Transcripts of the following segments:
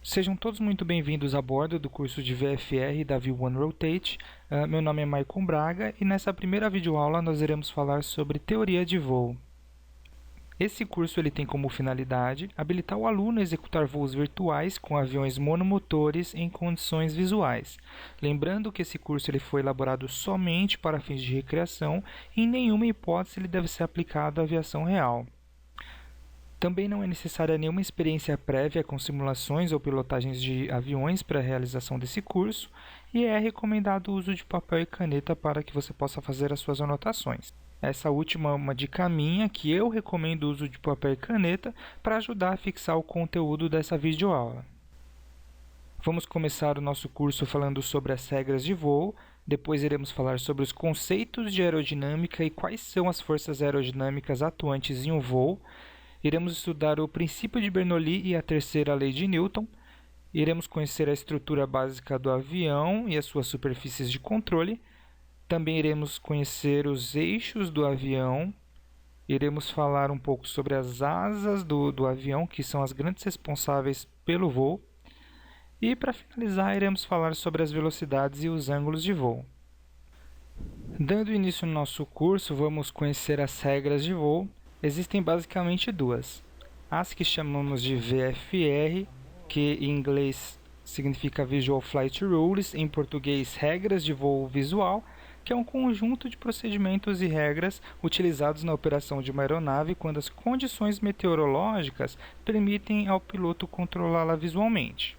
Sejam todos muito bem-vindos a bordo do curso de VFR da V1 Rotate. Meu nome é Maicon Braga e nessa primeira videoaula nós iremos falar sobre teoria de voo. Esse curso ele tem como finalidade habilitar o aluno a executar voos virtuais com aviões monomotores em condições visuais. Lembrando que esse curso ele foi elaborado somente para fins de recreação e em nenhuma hipótese ele deve ser aplicado à aviação real. Também não é necessária nenhuma experiência prévia com simulações ou pilotagens de aviões para a realização desse curso e é recomendado o uso de papel e caneta para que você possa fazer as suas anotações. Essa última é uma dica minha que eu recomendo o uso de papel e caneta para ajudar a fixar o conteúdo dessa videoaula. Vamos começar o nosso curso falando sobre as regras de voo, depois iremos falar sobre os conceitos de aerodinâmica e quais são as forças aerodinâmicas atuantes em um voo. Iremos estudar o princípio de Bernoulli e a terceira lei de Newton. Iremos conhecer a estrutura básica do avião e as suas superfícies de controle. Também iremos conhecer os eixos do avião. Iremos falar um pouco sobre as asas do avião, que são as grandes responsáveis pelo voo. E, para finalizar, iremos falar sobre as velocidades e os ângulos de voo. Dando início no nosso curso, vamos conhecer as regras de voo. Existem basicamente duas. As que chamamos de VFR, que em inglês significa Visual Flight Rules, em português regras de voo visual, que é um conjunto de procedimentos e regras utilizados na operação de uma aeronave quando as condições meteorológicas permitem ao piloto controlá-la visualmente.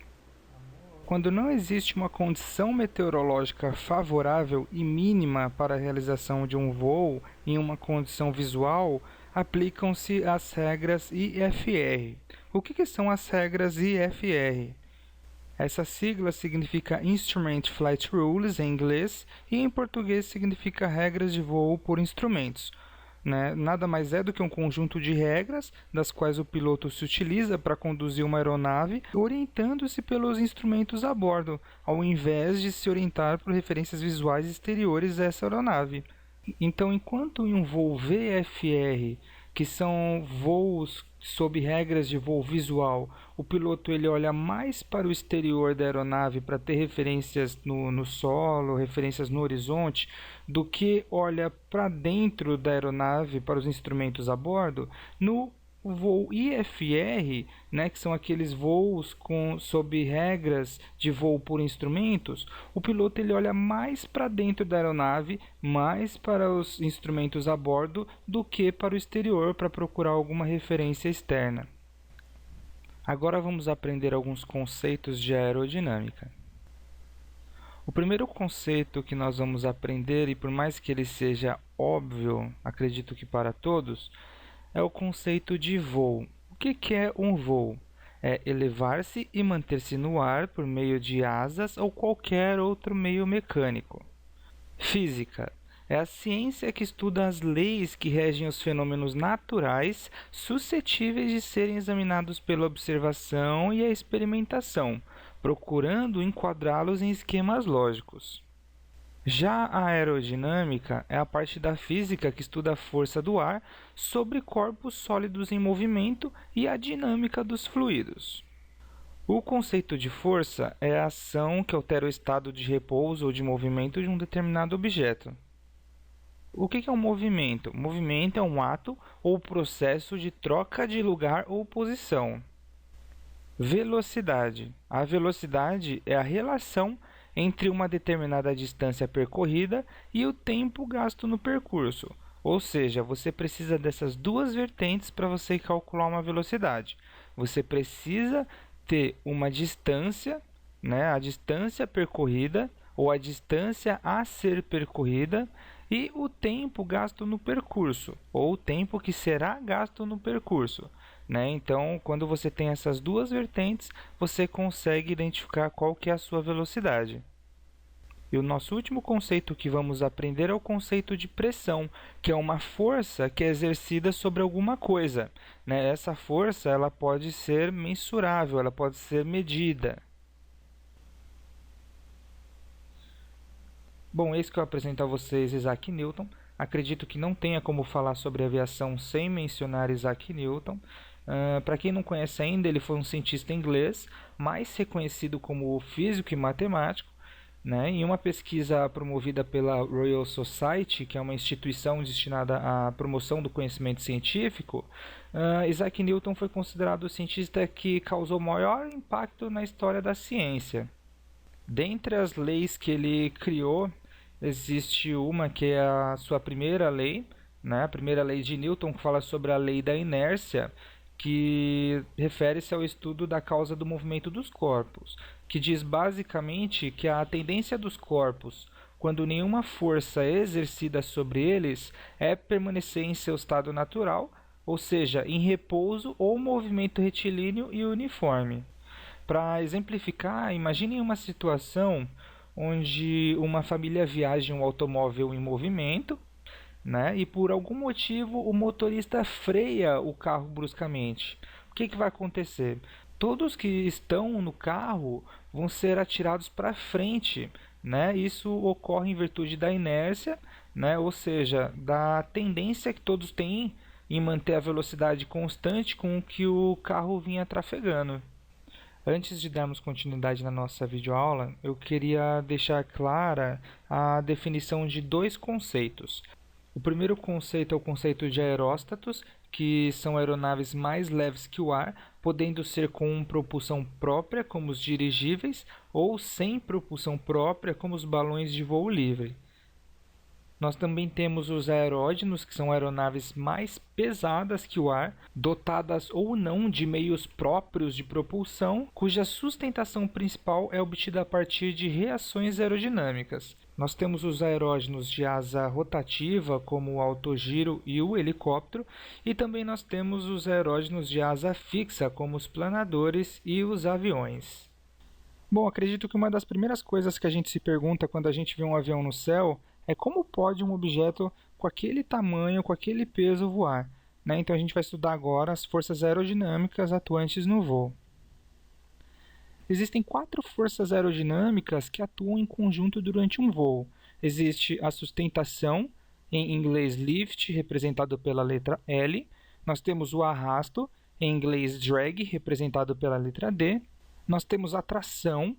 Quando não existe uma condição meteorológica favorável e mínima para a realização de um voo em uma condição visual, aplicam-se as regras IFR. O que são as regras IFR? Essa sigla significa Instrument Flight Rules em inglês e em português significa regras de voo por instrumentos. Nada mais é do que um conjunto de regras das quais o piloto se utiliza para conduzir uma aeronave, orientando-se pelos instrumentos a bordo, ao invés de se orientar por referências visuais exteriores a essa aeronave. Então, enquanto em um voo VFR, que são voos sob regras de voo visual, o piloto ele olha mais para o exterior da aeronave para ter referências no solo, referências no horizonte, do que olha para dentro da aeronave, para os instrumentos a bordo. No voo IFR, que são aqueles voos sob regras de voo por instrumentos, o piloto ele olha mais para dentro da aeronave, mais para os instrumentos a bordo, do que para o exterior para procurar alguma referência externa. Agora vamos aprender alguns conceitos de aerodinâmica. O primeiro conceito que nós vamos aprender, e por mais que ele seja óbvio, acredito que para todos, é o conceito de voo. O que é um voo? É elevar-se e manter-se no ar por meio de asas ou qualquer outro meio mecânico. Física é a ciência que estuda as leis que regem os fenômenos naturais suscetíveis de serem examinados pela observação e a experimentação, procurando enquadrá-los em esquemas lógicos. Já a aerodinâmica é a parte da física que estuda a força do ar sobre corpos sólidos em movimento e a dinâmica dos fluidos. O conceito de força é a ação que altera o estado de repouso ou de movimento de um determinado objeto. O que é um movimento? Movimento é um ato ou processo de troca de lugar ou posição. Velocidade. A velocidade é a relação entre uma determinada distância percorrida e o tempo gasto no percurso. Ou seja, você precisa dessas duas vertentes para você calcular uma velocidade. Você precisa ter uma distância, a distância percorrida ou a distância a ser percorrida e o tempo gasto no percurso, ou o tempo que será gasto no percurso. Então, quando você tem essas duas vertentes, você consegue identificar qual que é a sua velocidade. E o nosso último conceito que vamos aprender é o conceito de pressão, que é uma força que é exercida sobre alguma coisa. Essa força ela pode ser mensurável, ela pode ser medida. Bom, eis que eu apresento a vocês Isaac Newton. Acredito que não tenha como falar sobre aviação sem mencionar Isaac Newton. Para quem não conhece ainda, ele foi um cientista inglês, mais reconhecido como físico e matemático, né? Em uma pesquisa promovida pela Royal Society, que é uma instituição destinada à promoção do conhecimento científico, Isaac Newton foi considerado o cientista que causou maior impacto na história da ciência. Dentre as leis que ele criou, existe uma que é a sua primeira lei, né? A primeira lei de Newton, que fala sobre a lei da inércia, que refere-se ao estudo da causa do movimento dos corpos, que diz basicamente que a tendência dos corpos, quando nenhuma força é exercida sobre eles, é permanecer em seu estado natural, ou seja, em repouso ou movimento retilíneo e uniforme. Para exemplificar, imagine uma situação onde uma família viaja em um automóvel em movimento, né, e por algum motivo o motorista freia o carro bruscamente. O que vai acontecer? Todos que estão no carro vão ser atirados para frente, né? Isso ocorre em virtude da inércia, né? Ou seja, da tendência que todos têm em manter a velocidade constante com que o carro vinha trafegando. Antes de darmos continuidade na nossa videoaula, eu queria deixar clara a definição de dois conceitos. O primeiro conceito é o conceito de aeróstatos, que são aeronaves mais leves que o ar, podendo ser com propulsão própria, como os dirigíveis, ou sem propulsão própria, como os balões de voo livre. Nós também temos os aerógenos, que são aeronaves mais pesadas que o ar, dotadas ou não de meios próprios de propulsão, cuja sustentação principal é obtida a partir de reações aerodinâmicas. Nós temos os aerógenos de asa rotativa, como o autogiro e o helicóptero, e também nós temos os aerógenos de asa fixa, como os planadores e os aviões. Bom, acredito que uma das primeiras coisas que a gente se pergunta quando a gente vê um avião no céu é como pode um objeto com aquele tamanho, com aquele peso voar, né? Então a gente vai estudar agora as forças aerodinâmicas atuantes no voo. Existem 4 forças aerodinâmicas que atuam em conjunto durante um voo. Existe a sustentação, em inglês lift, representado pela letra L. Nós temos o arrasto, em inglês drag, representado pela letra D. Nós temos a tração,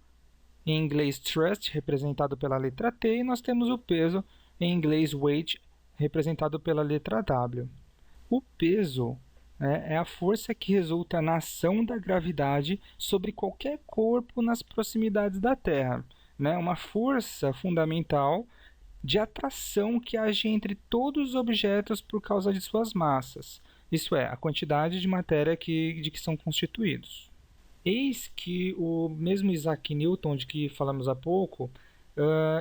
em inglês thrust, representado pela letra T, e nós temos o peso, em inglês weight, representado pela letra W. O peso, né, é a força que resulta na ação da gravidade sobre qualquer corpo nas proximidades da Terra, né? Uma força fundamental de atração que age entre todos os objetos por causa de suas massas, isso é, a quantidade de matéria de que são constituídos. Eis que o mesmo Isaac Newton, de que falamos há pouco,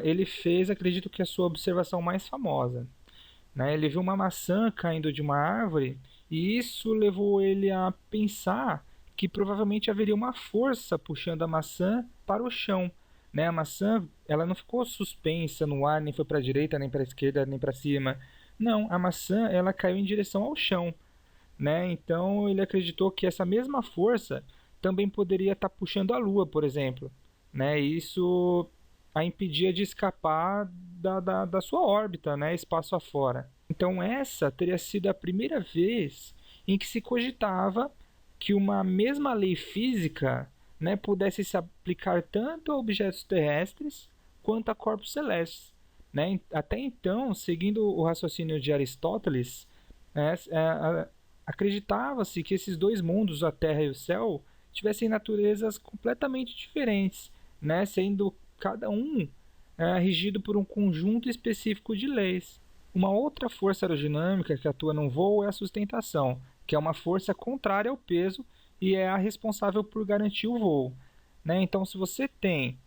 ele fez, acredito que a sua observação mais famosa, né? Ele viu uma maçã caindo de uma árvore e isso levou ele a pensar que provavelmente haveria uma força puxando a maçã para o chão, né? A maçã, ela não ficou suspensa no ar, nem foi para a direita, nem para a esquerda, nem para cima. Não, a maçã, ela caiu em direção ao chão, né? Então ele acreditou que essa mesma força também poderia estar puxando a Lua, por exemplo, né? Isso a impedia de escapar da sua órbita, né? Espaço afora. Então essa teria sido a primeira vez em que se cogitava que uma mesma lei física, né, pudesse se aplicar tanto a objetos terrestres quanto a corpos celestes, né? Até então, seguindo o raciocínio de Aristóteles, acreditava-se que esses dois mundos, a Terra e o céu, tivessem naturezas completamente diferentes, né? Sendo cada um regido por um conjunto específico de leis. Uma outra força aerodinâmica que atua no voo é a sustentação, que é uma força contrária ao peso e é a responsável por garantir o voo, né? Então, se você tem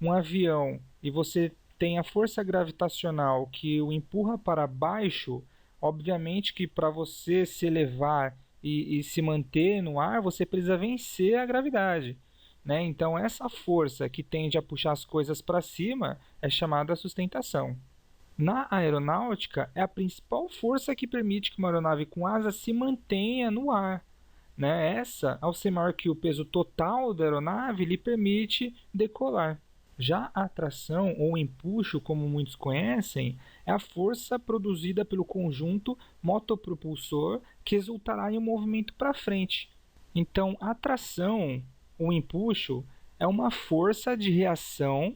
um avião e você tem a força gravitacional que o empurra para baixo, obviamente que para você se elevar e se manter no ar, você precisa vencer a gravidade, né? Então, essa força que tende a puxar as coisas para cima é chamada sustentação. Na aeronáutica, é a principal força que permite que uma aeronave com asas se mantenha no ar, né? Essa, ao ser maior que o peso total da aeronave, lhe permite decolar. Já a atração ou empuxo, como muitos conhecem, é a força produzida pelo conjunto motopropulsor que resultará em um movimento para frente. Então, a atração ou empuxo é uma força de reação,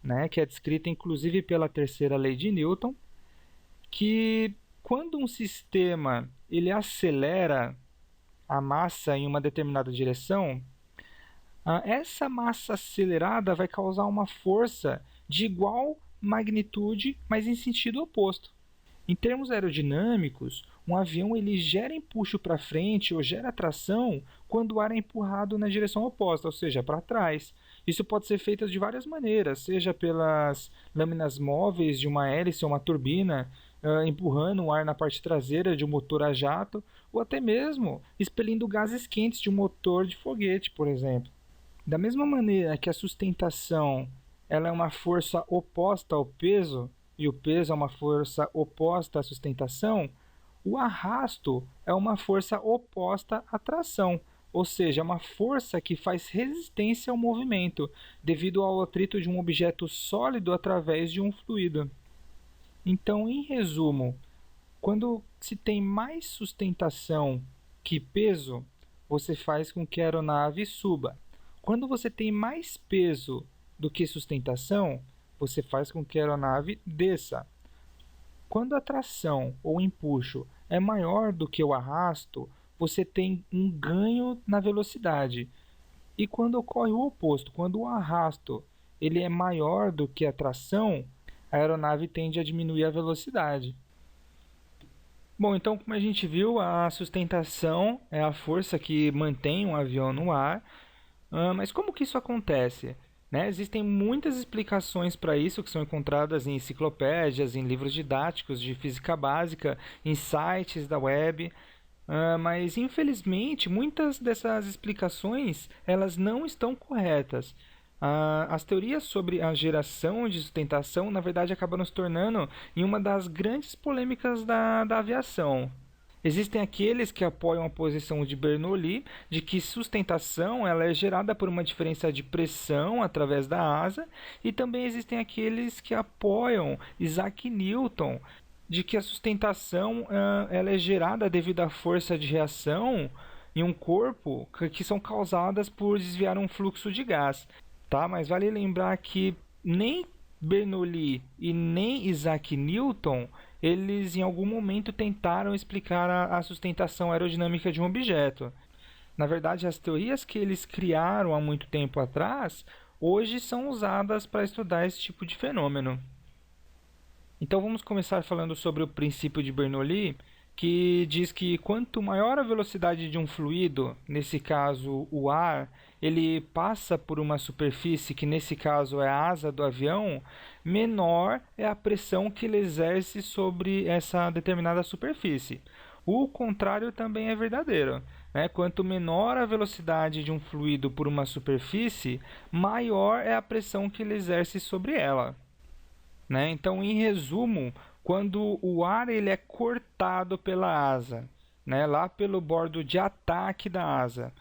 né, que é descrita inclusive pela terceira lei de Newton, que quando um sistema ele acelera a massa em uma determinada direção, essa massa acelerada vai causar uma força de igual magnitude, mas em sentido oposto. Em termos aerodinâmicos, um avião ele gera empuxo para frente ou gera tração quando o ar é empurrado na direção oposta, ou seja, para trás. Isso pode ser feito de várias maneiras, seja pelas lâminas móveis de uma hélice ou uma turbina, empurrando o ar na parte traseira de um motor a jato, ou até mesmo expelindo gases quentes de um motor de foguete, por exemplo. Da mesma maneira que a sustentação ela é uma força oposta ao peso, e o peso é uma força oposta à sustentação, o arrasto é uma força oposta à tração, ou seja, é uma força que faz resistência ao movimento, devido ao atrito de um objeto sólido através de um fluido. Então, em resumo, quando se tem mais sustentação que peso, você faz com que a aeronave suba. Quando você tem mais peso do que sustentação, você faz com que a aeronave desça. Quando a tração ou empuxo é maior do que o arrasto, você tem um ganho na velocidade. E quando ocorre o oposto, quando o arrasto ele é maior do que a tração, a aeronave tende a diminuir a velocidade. Bom, então como a gente viu, a sustentação é a força que mantém um avião no ar. Mas como que isso acontece? Né? Existem muitas explicações para isso que são encontradas em enciclopédias, em livros didáticos de física básica, em sites da web. Mas infelizmente muitas dessas explicações elas não estão corretas. As teorias sobre a geração de sustentação, na verdade, acabam se tornando em uma das grandes polêmicas da aviação. Existem aqueles que apoiam a posição de Bernoulli, de que sustentação ela é gerada por uma diferença de pressão através da asa, e também existem aqueles que apoiam Isaac Newton, de que a sustentação ela é gerada devido à força de reação em um corpo que são causadas por desviar um fluxo de gás. Tá? Mas vale lembrar que nem Bernoulli e nem Isaac Newton eles em algum momento tentaram explicar a sustentação aerodinâmica de um objeto. Na verdade, as teorias que eles criaram há muito tempo atrás, hoje são usadas para estudar esse tipo de fenômeno. Então vamos começar falando sobre o princípio de Bernoulli, que diz que quanto maior a velocidade de um fluido, nesse caso o ar, ele passa por uma superfície, que nesse caso é a asa do avião, menor é a pressão que ele exerce sobre essa determinada superfície. O contrário também é verdadeiro. Né? Quanto menor a velocidade de um fluido por uma superfície, maior é a pressão que ele exerce sobre ela. Né? Então, em resumo, quando o ar ele é cortado pela asa, né, lá pelo bordo de ataque da asa,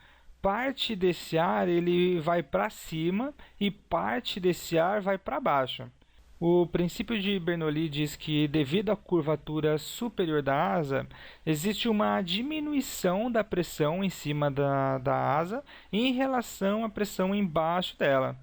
parte desse ar ele vai para cima e parte desse ar vai para baixo. O princípio de Bernoulli diz que, devido à curvatura superior da asa, existe uma diminuição da pressão em cima da asa em relação à pressão embaixo dela.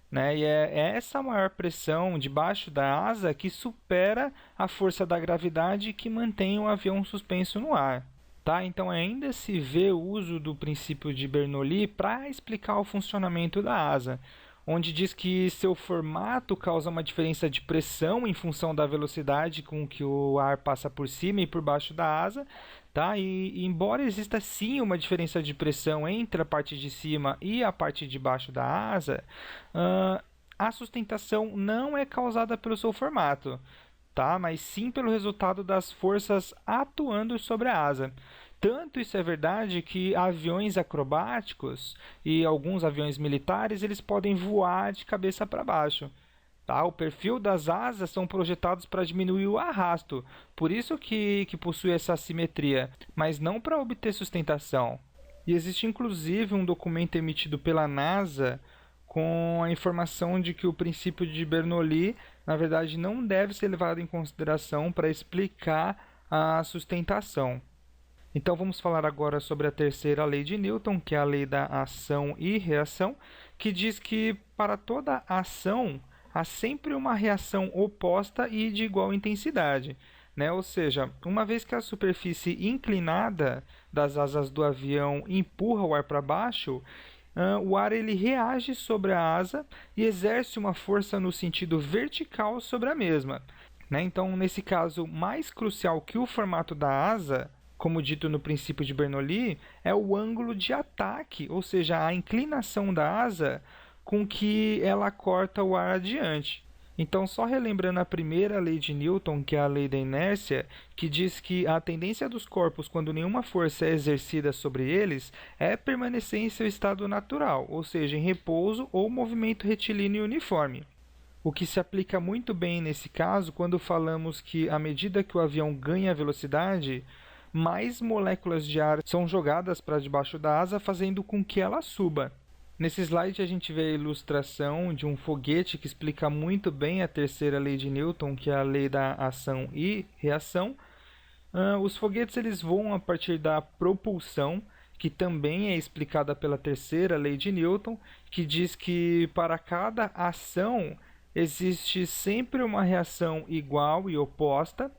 Né? E é essa maior pressão debaixo da asa que supera a força da gravidade que mantém o avião suspenso no ar. Tá? Então ainda se vê o uso do princípio de Bernoulli para explicar o funcionamento da asa, onde diz que seu formato causa uma diferença de pressão em função da velocidade com que o ar passa por cima e por baixo da asa. Tá? E embora exista sim uma diferença de pressão entre a parte de cima e a parte de baixo da asa, a sustentação não é causada pelo seu formato, tá? Mas sim pelo resultado das forças atuando sobre a asa. Tanto isso é verdade que aviões acrobáticos e alguns aviões militares eles podem voar de cabeça para baixo. Tá? O perfil das asas são projetados para diminuir o arrasto, por isso que possui essa assimetria, mas não para obter sustentação. E existe inclusive um documento emitido pela NASA com a informação de que o princípio de Bernoulli, na verdade, não deve ser levado em consideração para explicar a sustentação. Então vamos falar agora sobre a terceira lei de Newton, que é a lei da ação e reação, que diz que para toda ação há sempre uma reação oposta e de igual intensidade, né? Ou seja, uma vez que a superfície inclinada das asas do avião empurra o ar para baixo, o ar ele reage sobre a asa e exerce uma força no sentido vertical sobre a mesma, né? Então, nesse caso, mais crucial que o formato da asa, como dito no princípio de Bernoulli, é o ângulo de ataque, ou seja, a inclinação da asa com que ela corta o ar adiante. Então, só relembrando a primeira lei de Newton, que é a lei da inércia, que diz que a tendência dos corpos, quando nenhuma força é exercida sobre eles, é permanecer em seu estado natural, ou seja, em repouso ou movimento retilíneo uniforme. O que se aplica muito bem nesse caso quando falamos que, à medida que o avião ganha velocidade, mais moléculas de ar são jogadas para debaixo da asa, fazendo com que ela suba. Nesse slide a gente vê a ilustração de um foguete que explica muito bem a terceira lei de Newton, que é a lei da ação e reação. Os foguetes eles voam a partir da propulsão, que também é explicada pela terceira lei de Newton, que diz que para cada ação existe sempre uma reação igual e oposta,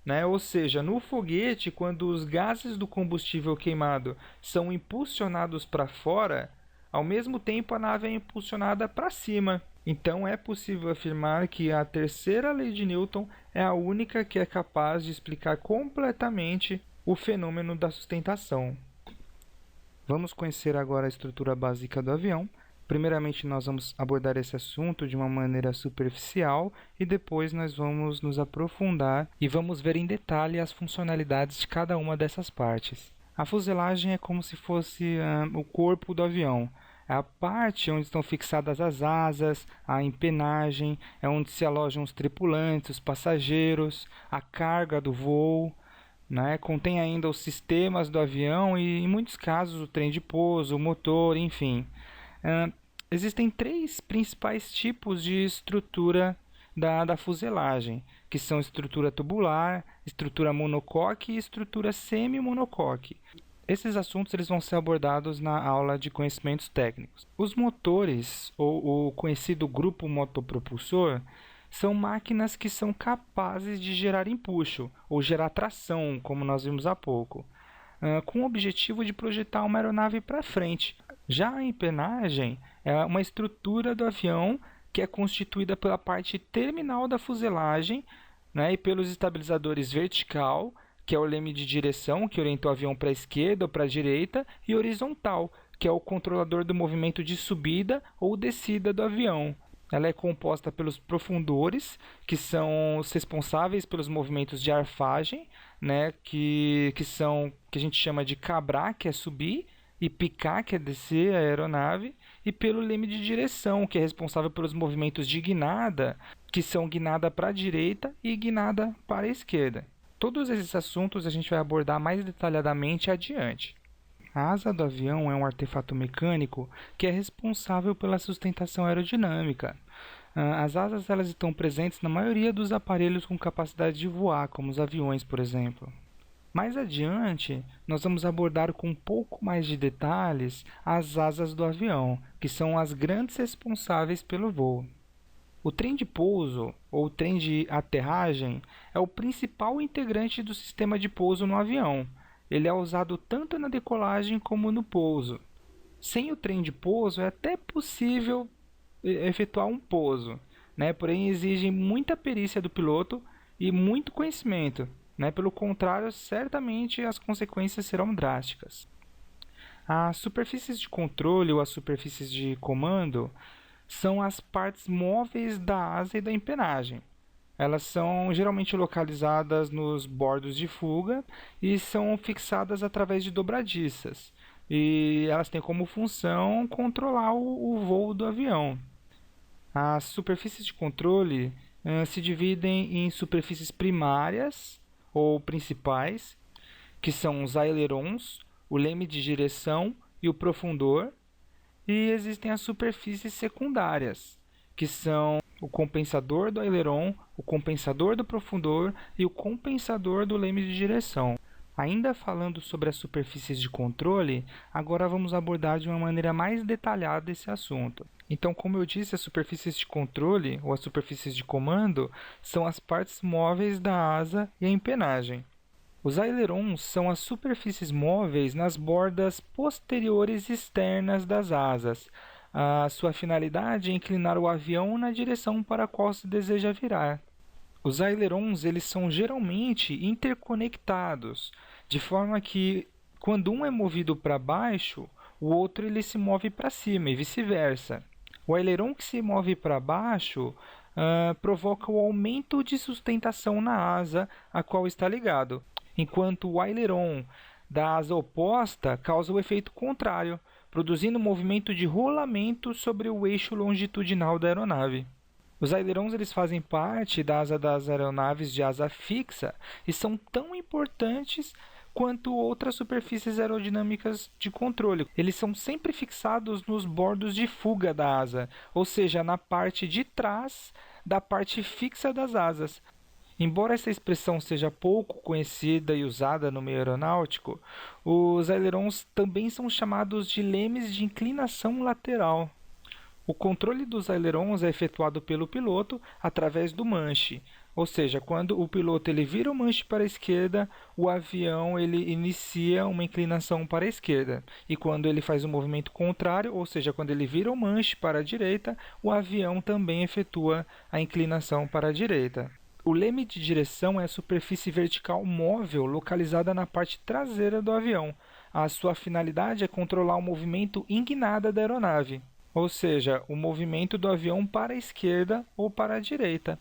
né? Ou seja, no foguete, quando os gases do combustível queimado são impulsionados para fora, ao mesmo tempo a nave é impulsionada para cima. Então é possível afirmar que a terceira lei de Newton é a única que é capaz de explicar completamente o fenômeno da sustentação. Vamos conhecer agora a estrutura básica do avião. Primeiramente, nós vamos abordar esse assunto de uma maneira superficial e depois nós vamos nos aprofundar e vamos ver em detalhe as funcionalidades de cada uma dessas partes. A fuselagem é como se fosse o corpo do avião. É a parte onde estão fixadas as asas, a empenagem, é onde se alojam os tripulantes, os passageiros, a carga do voo. Né? Contém ainda os sistemas do avião e, em muitos casos, o trem de pouso, o motor, enfim. Existem três principais tipos de estrutura da fuselagem, que são estrutura tubular, estrutura monocoque e estrutura semi-monocoque. Esses assuntos eles vão ser abordados na aula de conhecimentos técnicos. Os motores, ou o conhecido grupo motopropulsor, são máquinas que são capazes de gerar empuxo, ou gerar tração, como nós vimos há pouco, com o objetivo de projetar uma aeronave para frente. Já a empenagem é uma estrutura do avião que é constituída pela parte terminal da fuselagem, né, e pelos estabilizadores vertical, que é o leme de direção, que orienta o avião para a esquerda ou para a direita, e horizontal, que é o controlador do movimento de subida ou descida do avião. Ela é composta pelos profundores, que são os responsáveis pelos movimentos de arfagem, né, que a gente chama de cabrar, que é subir, e picar, que é descer a aeronave, e pelo leme de direção, que é responsável pelos movimentos de guinada, que são guinada para a direita e guinada para a esquerda. Todos esses assuntos a gente vai abordar mais detalhadamente adiante. A asa do avião é um artefato mecânico que é responsável pela sustentação aerodinâmica. As asas elas estão presentes na maioria dos aparelhos com capacidade de voar, como os aviões, por exemplo. Mais adiante, nós vamos abordar com um pouco mais de detalhes as asas do avião, que são as grandes responsáveis pelo voo. O trem de pouso, ou trem de aterragem, é o principal integrante do sistema de pouso no avião. Ele é usado tanto na decolagem como no pouso. Sem o trem de pouso, é até possível efetuar um pouso, né? Porém, exige muita perícia do piloto e muito conhecimento. Né? Pelo contrário, certamente as consequências serão drásticas. As superfícies de controle ou as superfícies de comando são as partes móveis da asa e da empenagem. Elas são geralmente localizadas nos bordos de fuga e são fixadas através de dobradiças. E elas têm como função controlar o voo do avião. As superfícies de controle se dividem em superfícies primárias ou principais, que são os ailerons, o leme de direção e o profundor, E existem as superfícies secundárias, que são o compensador do aileron, o compensador do profundor e o compensador do leme de direção. Ainda falando sobre as superfícies de controle, agora vamos abordar de uma maneira mais detalhada esse assunto. Então, como eu disse, as superfícies de controle, ou as superfícies de comando, são as partes móveis da asa e a empenagem. Os ailerons são as superfícies móveis nas bordas posteriores externas das asas. A sua finalidade é inclinar o avião na direção para a qual se deseja virar. Os ailerons eles são geralmente interconectados, de forma que, quando um é movido para baixo, o outro ele se move para cima e vice-versa. O aileron que se move para baixo provoca o aumento de sustentação na asa a qual está ligado, enquanto o aileron da asa oposta causa o efeito contrário, produzindo um movimento de rolamento sobre o eixo longitudinal da aeronave. Os ailerons eles fazem parte da asa das aeronaves de asa fixa e são tão importantes quanto outras superfícies aerodinâmicas de controle. Eles são sempre fixados nos bordos de fuga da asa, ou seja, na parte de trás da parte fixa das asas. Embora essa expressão seja pouco conhecida e usada no meio aeronáutico, os ailerons também são chamados de lemes de inclinação lateral. O controle dos ailerons é efetuado pelo piloto através do manche, ou seja, quando o piloto ele vira o manche para a esquerda, o avião ele inicia uma inclinação para a esquerda. E quando ele faz o movimento contrário, ou seja, quando ele vira o manche para a direita, o avião também efetua a inclinação para a direita. O leme de direção é a superfície vertical móvel localizada na parte traseira do avião. A sua finalidade é controlar o movimento inclinado da aeronave, ou seja, o movimento do avião para a esquerda ou para a direita.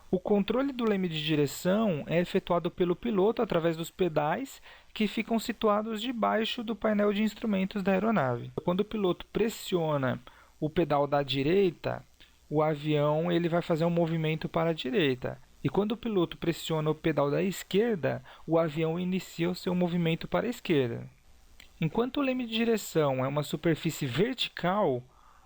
O controle do leme de direção é efetuado pelo piloto através dos pedais que ficam situados debaixo do painel de instrumentos da aeronave. Quando o piloto pressiona o pedal da direita, o avião ele vai fazer um movimento para a direita. E quando o piloto pressiona o pedal da esquerda, o avião inicia o seu movimento para a esquerda. Enquanto o leme de direção é uma superfície vertical,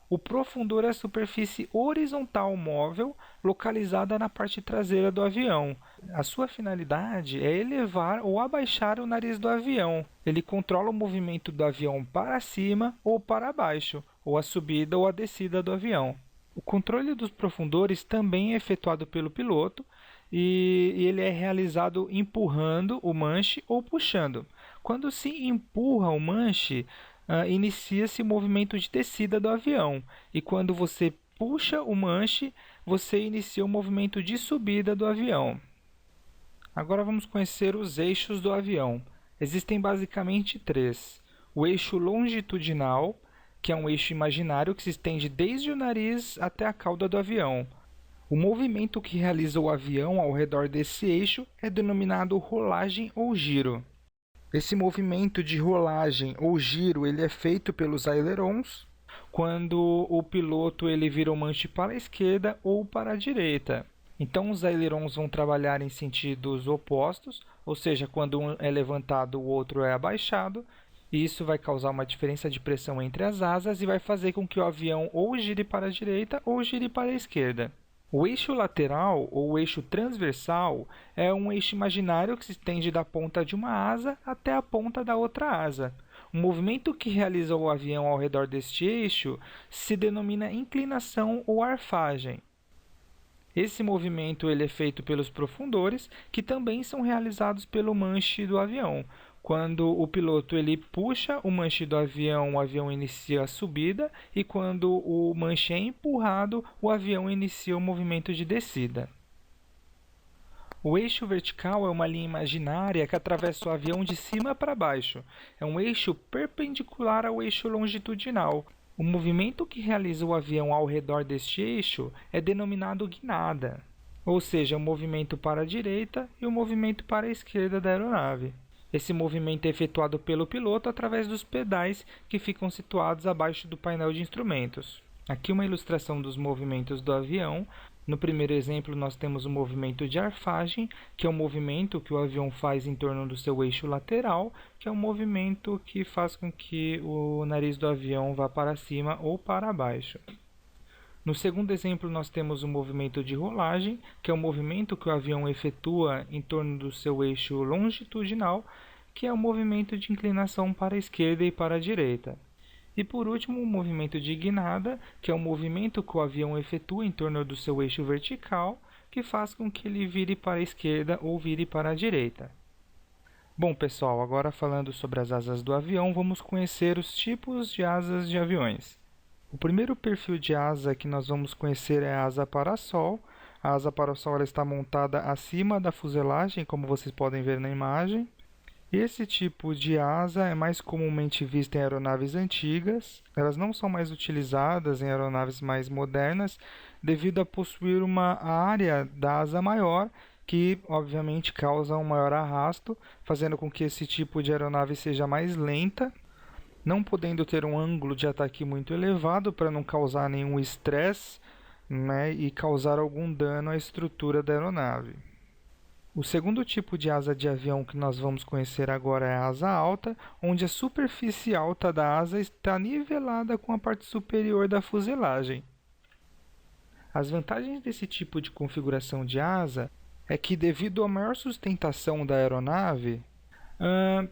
o profundor é a superfície horizontal móvel localizada na parte traseira do avião. A sua finalidade é elevar ou abaixar o nariz do avião. Ele controla o movimento do avião para cima ou para baixo, ou a subida ou a descida do avião. O controle dos profundores também é efetuado pelo piloto e ele é realizado empurrando o manche ou puxando. Quando se empurra o manche, inicia-se o movimento de descida do avião. E quando você puxa o manche, você inicia o movimento de subida do avião. Agora vamos conhecer os eixos do avião. Existem basicamente três. O eixo longitudinal, que é um eixo imaginário que se estende desde o nariz até a cauda do avião. O movimento que realiza o avião ao redor desse eixo é denominado rolagem ou giro. Esse movimento de rolagem ou giro ele é feito pelos ailerons quando o piloto ele vira o manche para a esquerda ou para a direita. Então, os ailerons vão trabalhar em sentidos opostos, ou seja, quando um é levantado, o outro é abaixado. E isso vai causar uma diferença de pressão entre as asas e vai fazer com que o avião ou gire para a direita ou gire para a esquerda. O eixo lateral ou o eixo transversal é um eixo imaginário que se estende da ponta de uma asa até a ponta da outra asa. O movimento que realiza o avião ao redor deste eixo se denomina inclinação ou arfagem. Esse movimento ele é feito pelos profundores, que também são realizados pelo manche do avião. Quando o piloto ele puxa o manche do avião, o avião inicia a subida, e quando o manche é empurrado, o avião inicia o movimento de descida. O eixo vertical é uma linha imaginária que atravessa o avião de cima para baixo. É um eixo perpendicular ao eixo longitudinal. O movimento que realiza o avião ao redor deste eixo é denominado guinada, ou seja, o movimento para a direita e o movimento para a esquerda da aeronave. Esse movimento é efetuado pelo piloto através dos pedais que ficam situados abaixo do painel de instrumentos. Aqui uma ilustração dos movimentos do avião. No primeiro exemplo, nós temos o movimento de arfagem, que é o movimento que o avião faz em torno do seu eixo lateral, que é um movimento que faz com que o nariz do avião vá para cima ou para baixo. No segundo exemplo, nós temos o movimento de rolagem, que é o movimento que o avião efetua em torno do seu eixo longitudinal, que é o movimento de inclinação para a esquerda e para a direita. E por último, o movimento de guinada, que é o movimento que o avião efetua em torno do seu eixo vertical, que faz com que ele vire para a esquerda ou vire para a direita. Bom, pessoal, agora falando sobre as asas do avião, vamos conhecer os tipos de asas de aviões. O primeiro perfil de asa que nós vamos conhecer é a asa parasol. A asa parasol ela está montada acima da fuselagem, como vocês podem ver na imagem. Esse tipo de asa é mais comumente vista em aeronaves antigas. Elas não são mais utilizadas em aeronaves mais modernas, devido a possuir uma área da asa maior, que obviamente causa um maior arrasto, fazendo com que esse tipo de aeronave seja mais lenta, não podendo ter um ângulo de ataque muito elevado para não causar nenhum estresse, né, e causar algum dano à estrutura da aeronave. O segundo tipo de asa de avião que nós vamos conhecer agora é a asa alta, onde a superfície alta da asa está nivelada com a parte superior da fuselagem. As vantagens desse tipo de configuração de asa é que, devido à maior sustentação da aeronave,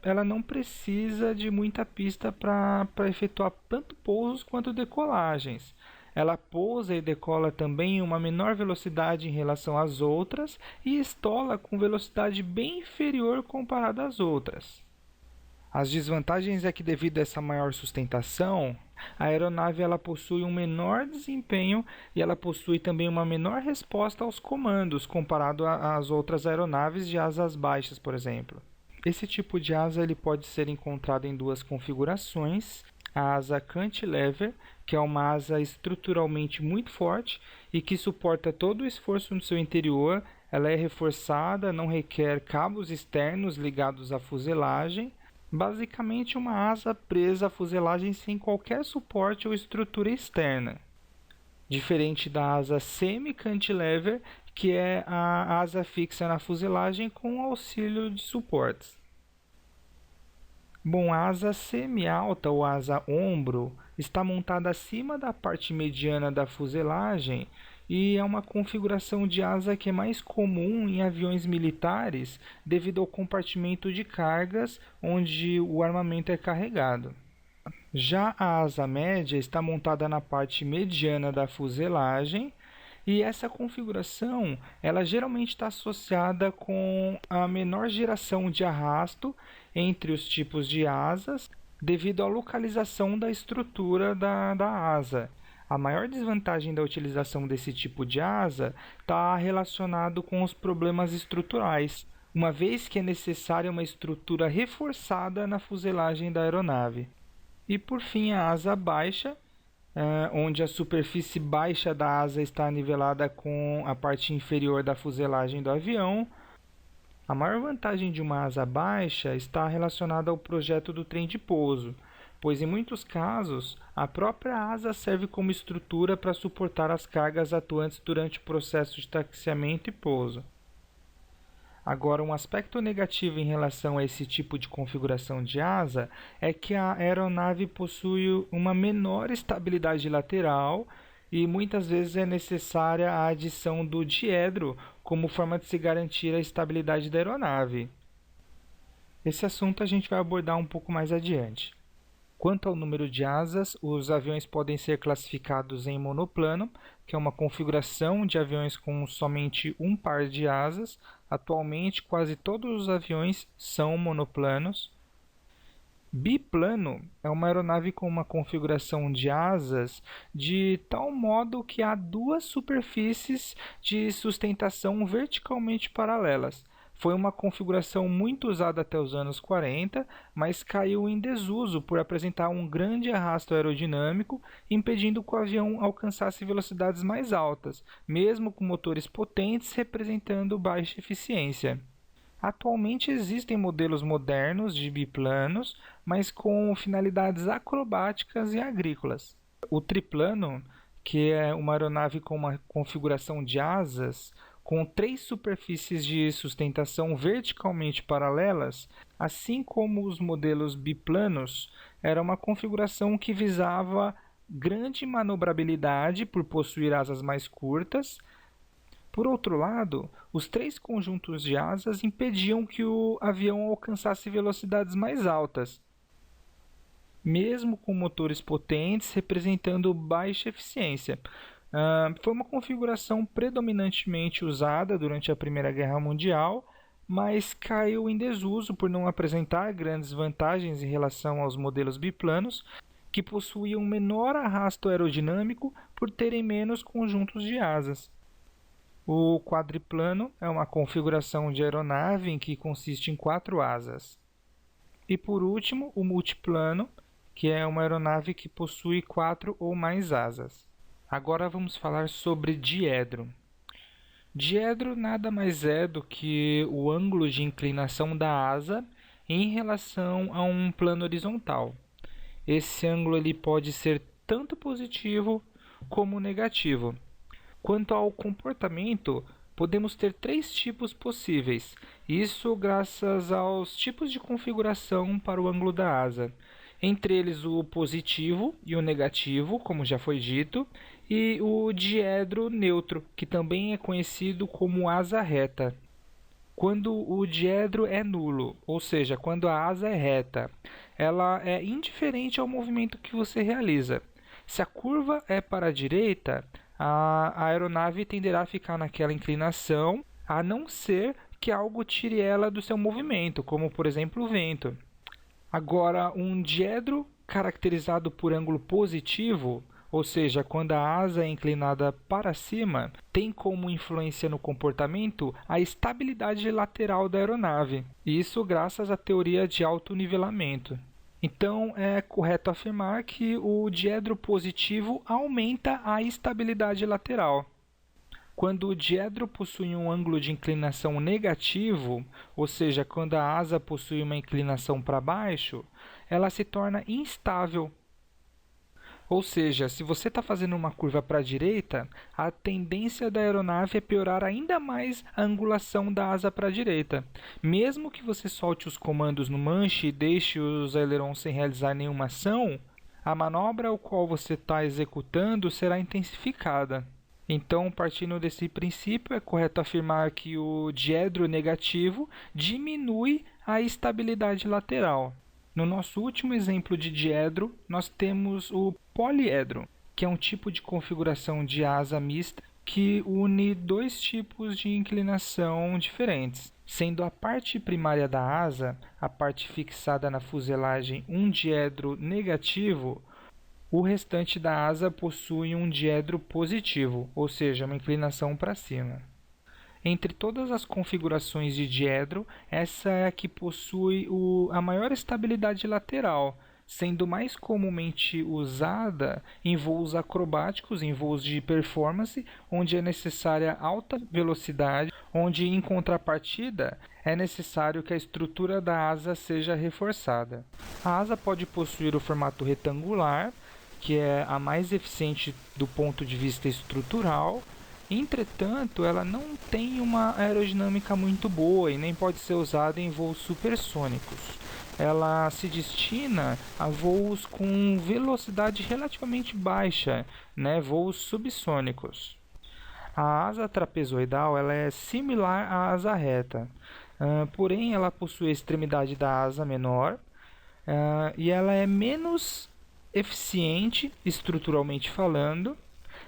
ela não precisa de muita pista para efetuar tanto pousos quanto decolagens. Ela pousa e decola também em uma menor velocidade em relação às outras e estola com velocidade bem inferior comparada às outras. As desvantagens é que, devido a essa maior sustentação, a aeronave ela possui um menor desempenho e ela possui também uma menor resposta aos comandos comparado às outras aeronaves de asas baixas, por exemplo. Esse tipo de asa ele pode ser encontrado em duas configurações. A asa cantilever, que é uma asa estruturalmente muito forte e que suporta todo o esforço no seu interior. Ela é reforçada, não requer cabos externos ligados à fuselagem. Basicamente uma asa presa à fuselagem sem qualquer suporte ou estrutura externa. Diferente da asa semi-cantilever, que é a asa fixa na fuselagem com auxílio de suportes. Bom, a asa semi-alta ou asa ombro está montada acima da parte mediana da fuselagem e é uma configuração de asa que é mais comum em aviões militares devido ao compartimento de cargas onde o armamento é carregado. Já a asa média está montada na parte mediana da fuselagem e essa configuração ela geralmente está associada com a menor geração de arrasto entre os tipos de asas devido à localização da estrutura da asa. A maior desvantagem da utilização desse tipo de asa está relacionado com os problemas estruturais, uma vez que é necessária uma estrutura reforçada na fuselagem da aeronave. E por fim, a asa baixa, onde a superfície baixa da asa está nivelada com a parte inferior da fuselagem do avião. A maior vantagem de uma asa baixa está relacionada ao projeto do trem de pouso, pois em muitos casos a própria asa serve como estrutura para suportar as cargas atuantes durante o processo de taxiamento e pouso. Agora, um aspecto negativo em relação a esse tipo de configuração de asa é que a aeronave possui uma menor estabilidade lateral e muitas vezes é necessária a adição do diedro como forma de se garantir a estabilidade da aeronave. Esse assunto a gente vai abordar um pouco mais adiante. Quanto ao número de asas, os aviões podem ser classificados em monoplano, que é uma configuração de aviões com somente um par de asas. Atualmente, quase todos os aviões são monoplanos. Biplano é uma aeronave com uma configuração de asas de tal modo que há duas superfícies de sustentação verticalmente paralelas. Foi uma configuração muito usada até os anos 40, mas caiu em desuso por apresentar um grande arrasto aerodinâmico, impedindo que o avião alcançasse velocidades mais altas, mesmo com motores potentes representando baixa eficiência. Atualmente existem modelos modernos de biplanos, mas com finalidades acrobáticas e agrícolas. O triplano que é uma aeronave com uma configuração de asas com 3 superfícies de sustentação verticalmente paralelas, assim como os modelos biplanos, era uma configuração que visava grande manobrabilidade por possuir asas mais curtas. Por outro lado, os 3 conjuntos de asas impediam que o avião alcançasse velocidades mais altas, mesmo com motores potentes representando baixa eficiência. Foi uma configuração predominantemente usada durante a Primeira Guerra Mundial, mas caiu em desuso por não apresentar grandes vantagens em relação aos modelos biplanos, que possuíam menor arrasto aerodinâmico por terem menos conjuntos de asas. O quadriplano é uma configuração de aeronave em que consiste em 4 asas. E por último, o multiplano, que é uma aeronave que possui 4 ou mais asas. Agora vamos falar sobre diedro. Diedro nada mais é do que o ângulo de inclinação da asa em relação a um plano horizontal. Esse ângulo ele pode ser tanto positivo como negativo. Quanto ao comportamento, podemos ter 3 tipos possíveis, isso graças aos tipos de configuração para o ângulo da asa. Entre eles o positivo e o negativo, como já foi dito, e o diedro neutro, que também é conhecido como asa reta. Quando o diedro é nulo, ou seja, quando a asa é reta, ela é indiferente ao movimento que você realiza. Se a curva é para a direita, a aeronave tenderá a ficar naquela inclinação, a não ser que algo tire ela do seu movimento, como por exemplo o vento. Agora, um diedro caracterizado por ângulo positivo, ou seja, quando a asa é inclinada para cima, tem como influência no comportamento a estabilidade lateral da aeronave, isso graças à teoria de autonivelamento. Então, é correto afirmar que o diedro positivo aumenta a estabilidade lateral. Quando o diedro possui um ângulo de inclinação negativo, ou seja, quando a asa possui uma inclinação para baixo, ela se torna instável. Ou seja, se você está fazendo uma curva para a direita, a tendência da aeronave é piorar ainda mais a angulação da asa para a direita. Mesmo que você solte os comandos no manche e deixe os ailerons sem realizar nenhuma ação, a manobra ao qual você está executando será intensificada. Então, partindo desse princípio, é correto afirmar que o diedro negativo diminui a estabilidade lateral. No nosso último exemplo de diedro, nós temos o poliedro, que é um tipo de configuração de asa mista que une 2 tipos de inclinação diferentes, sendo a parte primária da asa, a parte fixada na fuselagem, um diedro negativo. O restante da asa possui um diedro positivo, ou seja, uma inclinação para cima. Entre todas as configurações de diedro, essa é a que possui a maior estabilidade lateral, sendo mais comumente usada em voos acrobáticos, em voos de performance, onde é necessária alta velocidade, onde em contrapartida é necessário que a estrutura da asa seja reforçada. A asa pode possuir o formato retangular, que é a mais eficiente do ponto de vista estrutural. Entretanto, ela não tem uma aerodinâmica muito boa e nem pode ser usada em voos supersônicos. Ela se destina a voos com velocidade relativamente baixa, voos subsônicos. A asa trapezoidal ela é similar à asa reta, porém ela possui a extremidade da asa menor e ela é menos eficiente estruturalmente falando,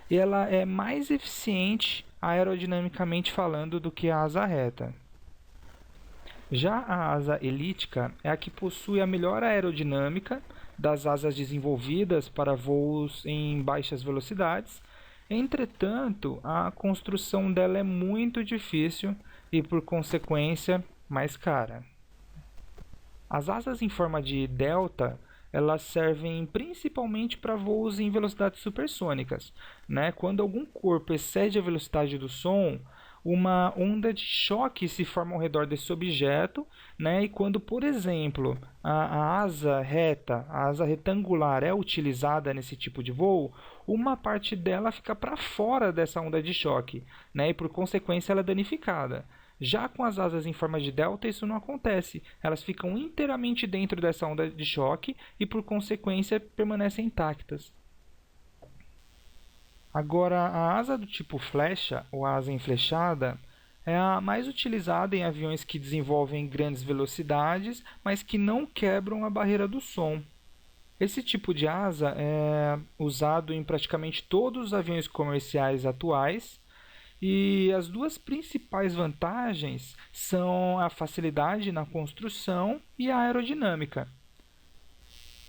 e ela é mais eficiente aerodinamicamente falando do que a asa reta. Já a asa elíptica é a que possui a melhor aerodinâmica das asas desenvolvidas para voos em baixas velocidades. Entretanto, a construção dela é muito difícil e, por consequência, mais cara. As asas em forma de delta elas servem principalmente para voos em velocidades supersônicas. Quando algum corpo excede a velocidade do som, uma onda de choque se forma ao redor desse objeto, né? E quando, por exemplo, a asa reta, a asa retangular é utilizada nesse tipo de voo, uma parte dela fica para fora dessa onda de choque, né? E por consequência ela é danificada. Já com as asas em forma de delta, isso não acontece. Elas ficam inteiramente dentro dessa onda de choque e, por consequência, permanecem intactas. Agora, a asa do tipo flecha, ou asa enflechada, é a mais utilizada em aviões que desenvolvem grandes velocidades, mas que não quebram a barreira do som. Esse tipo de asa é usado em praticamente todos os aviões comerciais atuais, e as duas principais vantagens são a facilidade na construção e a aerodinâmica.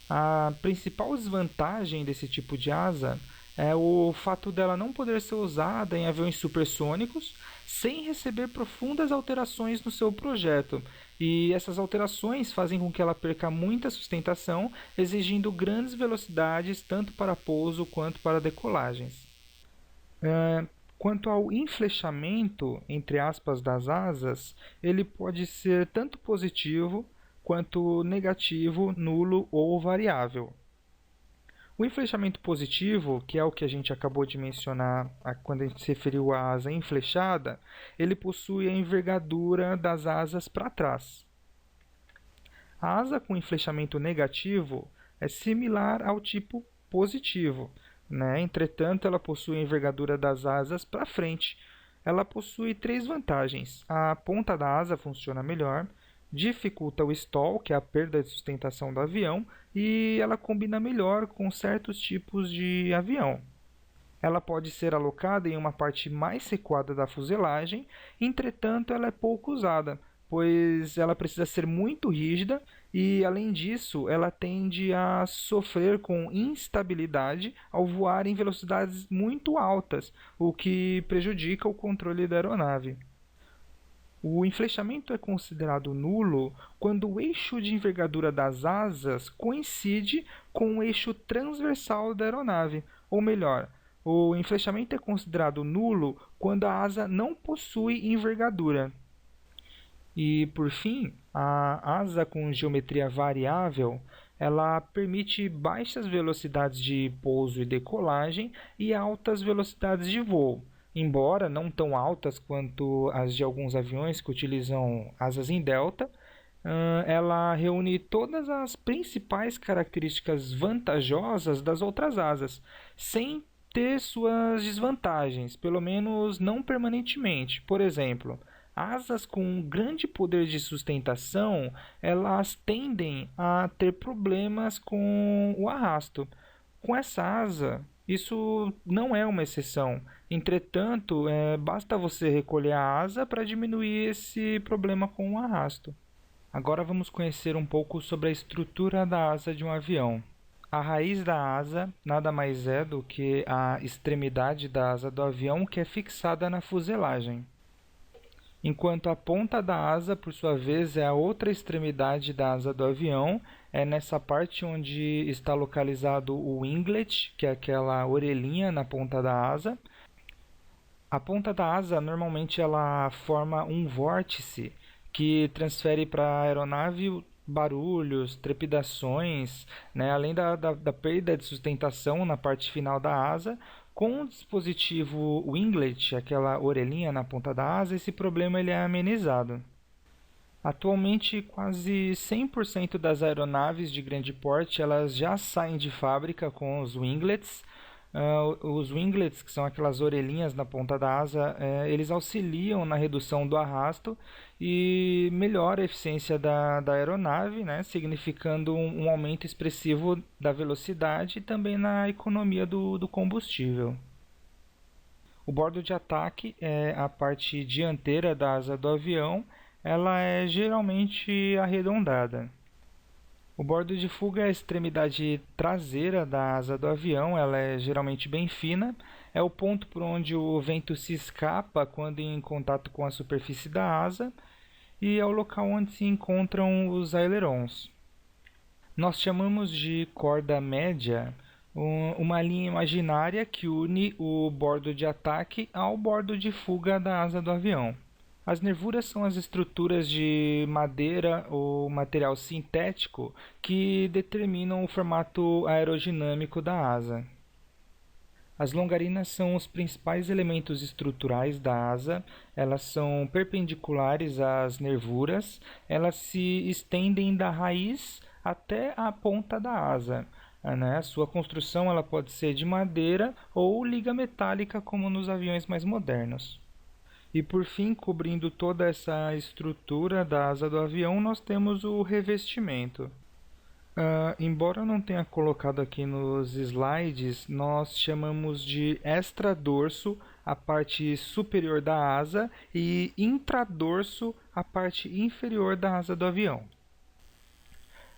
A principal desvantagem desse tipo de asa é o fato dela não poder ser usada em aviões supersônicos sem receber profundas alterações no seu projeto. E essas alterações fazem com que ela perca muita sustentação, exigindo grandes velocidades tanto para pouso quanto para decolagens. Quanto ao enflechamento, entre aspas, das asas, ele pode ser tanto positivo quanto negativo, nulo ou variável. O enflechamento positivo, que é o que a gente acabou de mencionar quando a gente se referiu à asa enflechada, ele possui a envergadura das asas para trás. A asa com enflechamento negativo é similar ao tipo positivo, né? Entretanto, ela possui a envergadura das asas para frente. Ela possui três vantagens. A ponta da asa funciona melhor, dificulta o stall, que é a perda de sustentação do avião, e ela combina melhor com certos tipos de avião. Ela pode ser alocada em uma parte mais recuada da fuselagem, entretanto ela é pouco usada, pois ela precisa ser muito rígida e, além disso, ela tende a sofrer com instabilidade ao voar em velocidades muito altas, o que prejudica o controle da aeronave. O enflechamento é considerado nulo quando o eixo de envergadura das asas coincide com o eixo transversal da aeronave, ou melhor, o enflechamento é considerado nulo quando a asa não possui envergadura. E, por fim, a asa com geometria variável, ela permite baixas velocidades de pouso e decolagem e altas velocidades de voo, embora não tão altas quanto as de alguns aviões que utilizam asas em delta. Ela reúne todas as principais características vantajosas das outras asas, sem ter suas desvantagens, pelo menos não permanentemente. Por exemplo, asas com um grande poder de sustentação, elas tendem a ter problemas com o arrasto. Com essa asa, isso não é uma exceção. Entretanto, basta você recolher a asa para diminuir esse problema com o arrasto. Agora vamos conhecer um pouco sobre a estrutura da asa de um avião. A raiz da asa nada mais é do que a extremidade da asa do avião que é fixada na fuselagem, enquanto a ponta da asa, por sua vez, é a outra extremidade da asa do avião. É nessa parte onde está localizado o winglet, que é aquela orelhinha na ponta da asa. A ponta da asa normalmente ela forma um vórtice que transfere para a aeronave barulhos, trepidações, né? Além da perda de sustentação na parte final da asa. Com o dispositivo winglet, aquela orelhinha na ponta da asa, esse problema ele é amenizado. Atualmente, quase 100% das aeronaves de grande porte elas já saem de fábrica com os winglets. Os winglets, que são aquelas orelhinhas na ponta da asa, eles auxiliam na redução do arrasto e melhora a eficiência da aeronave, né, significando um aumento expressivo da velocidade e também na economia do combustível. O bordo de ataque é a parte dianteira da asa do avião, ela é geralmente arredondada. O bordo de fuga é a extremidade traseira da asa do avião, ela é geralmente bem fina, é o ponto por onde o vento se escapa quando em contato com a superfície da asa e é o local onde se encontram os ailerons. Nós chamamos de corda média uma linha imaginária que une o bordo de ataque ao bordo de fuga da asa do avião. As nervuras são as estruturas de madeira ou material sintético que determinam o formato aerodinâmico da asa. As longarinas são os principais elementos estruturais da asa, elas são perpendiculares às nervuras, elas se estendem da raiz até a ponta da asa. A sua construção ela pode ser de madeira ou liga metálica, como nos aviões mais modernos. E por fim, cobrindo toda essa estrutura da asa do avião, nós temos o revestimento. Embora eu não tenha colocado aqui nos slides, nós chamamos de extradorso a parte superior da asa e intradorso a parte inferior da asa do avião.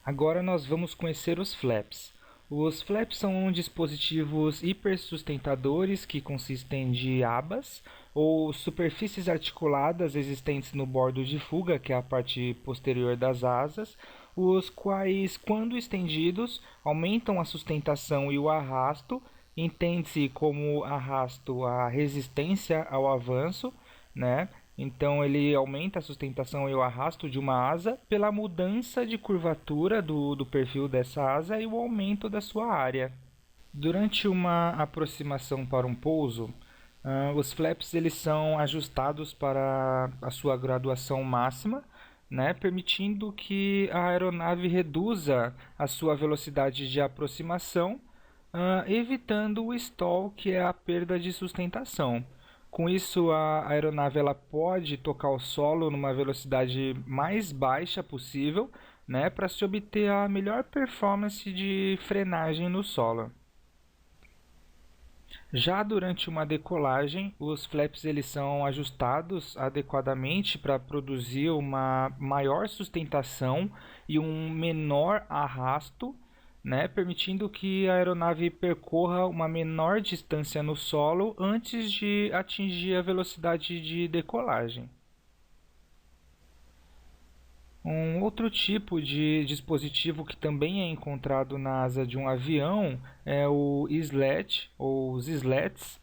Agora nós vamos conhecer os flaps. Os flaps são dispositivos hipersustentadores que consistem de abas ou superfícies articuladas existentes no bordo de fuga, que é a parte posterior das asas, os quais, quando estendidos, aumentam a sustentação e o arrasto. Entende-se como arrasto a resistência ao avanço, né? Então ele aumenta a sustentação e o arrasto de uma asa pela mudança de curvatura do perfil dessa asa e o aumento da sua área. Durante uma aproximação para um pouso, os flaps eles são ajustados para a sua graduação máxima, né, permitindo que a aeronave reduza a sua velocidade de aproximação, evitando o stall, que é a perda de sustentação. Com isso, a aeronave ela pode tocar o solo numa velocidade mais baixa possível, né, para se obter a melhor performance de frenagem no solo. Já durante uma decolagem, os flaps eles são ajustados adequadamente para produzir uma maior sustentação e um menor arrasto, né, permitindo que a aeronave percorra uma menor distância no solo antes de atingir a velocidade de decolagem. Um outro tipo de dispositivo que também é encontrado na asa de um avião é o slat, ou os slats.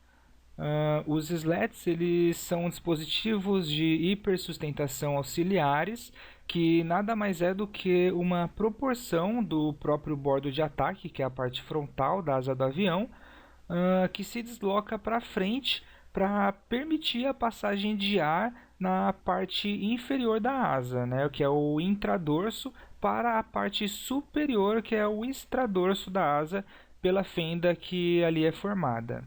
Os slats eles são dispositivos de hipersustentação auxiliares que nada mais é do que uma proporção do próprio bordo de ataque, que é a parte frontal da asa do avião, que se desloca para frente para permitir a passagem de ar na parte inferior da asa, né, que é o intradorso, para a parte superior, que é o extradorso da asa, pela fenda que ali é formada.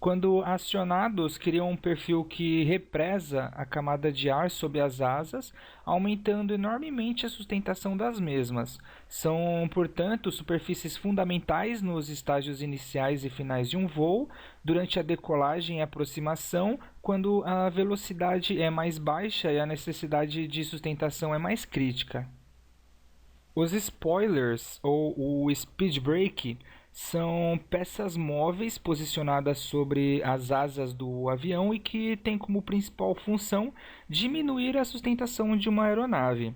Quando acionados, criam um perfil que represa a camada de ar sob as asas, aumentando enormemente a sustentação das mesmas. São, portanto, superfícies fundamentais nos estágios iniciais e finais de um voo, durante a decolagem e aproximação, quando a velocidade é mais baixa e a necessidade de sustentação é mais crítica. Os spoilers, ou o speed brake, são peças móveis posicionadas sobre as asas do avião e que têm como principal função diminuir a sustentação de uma aeronave.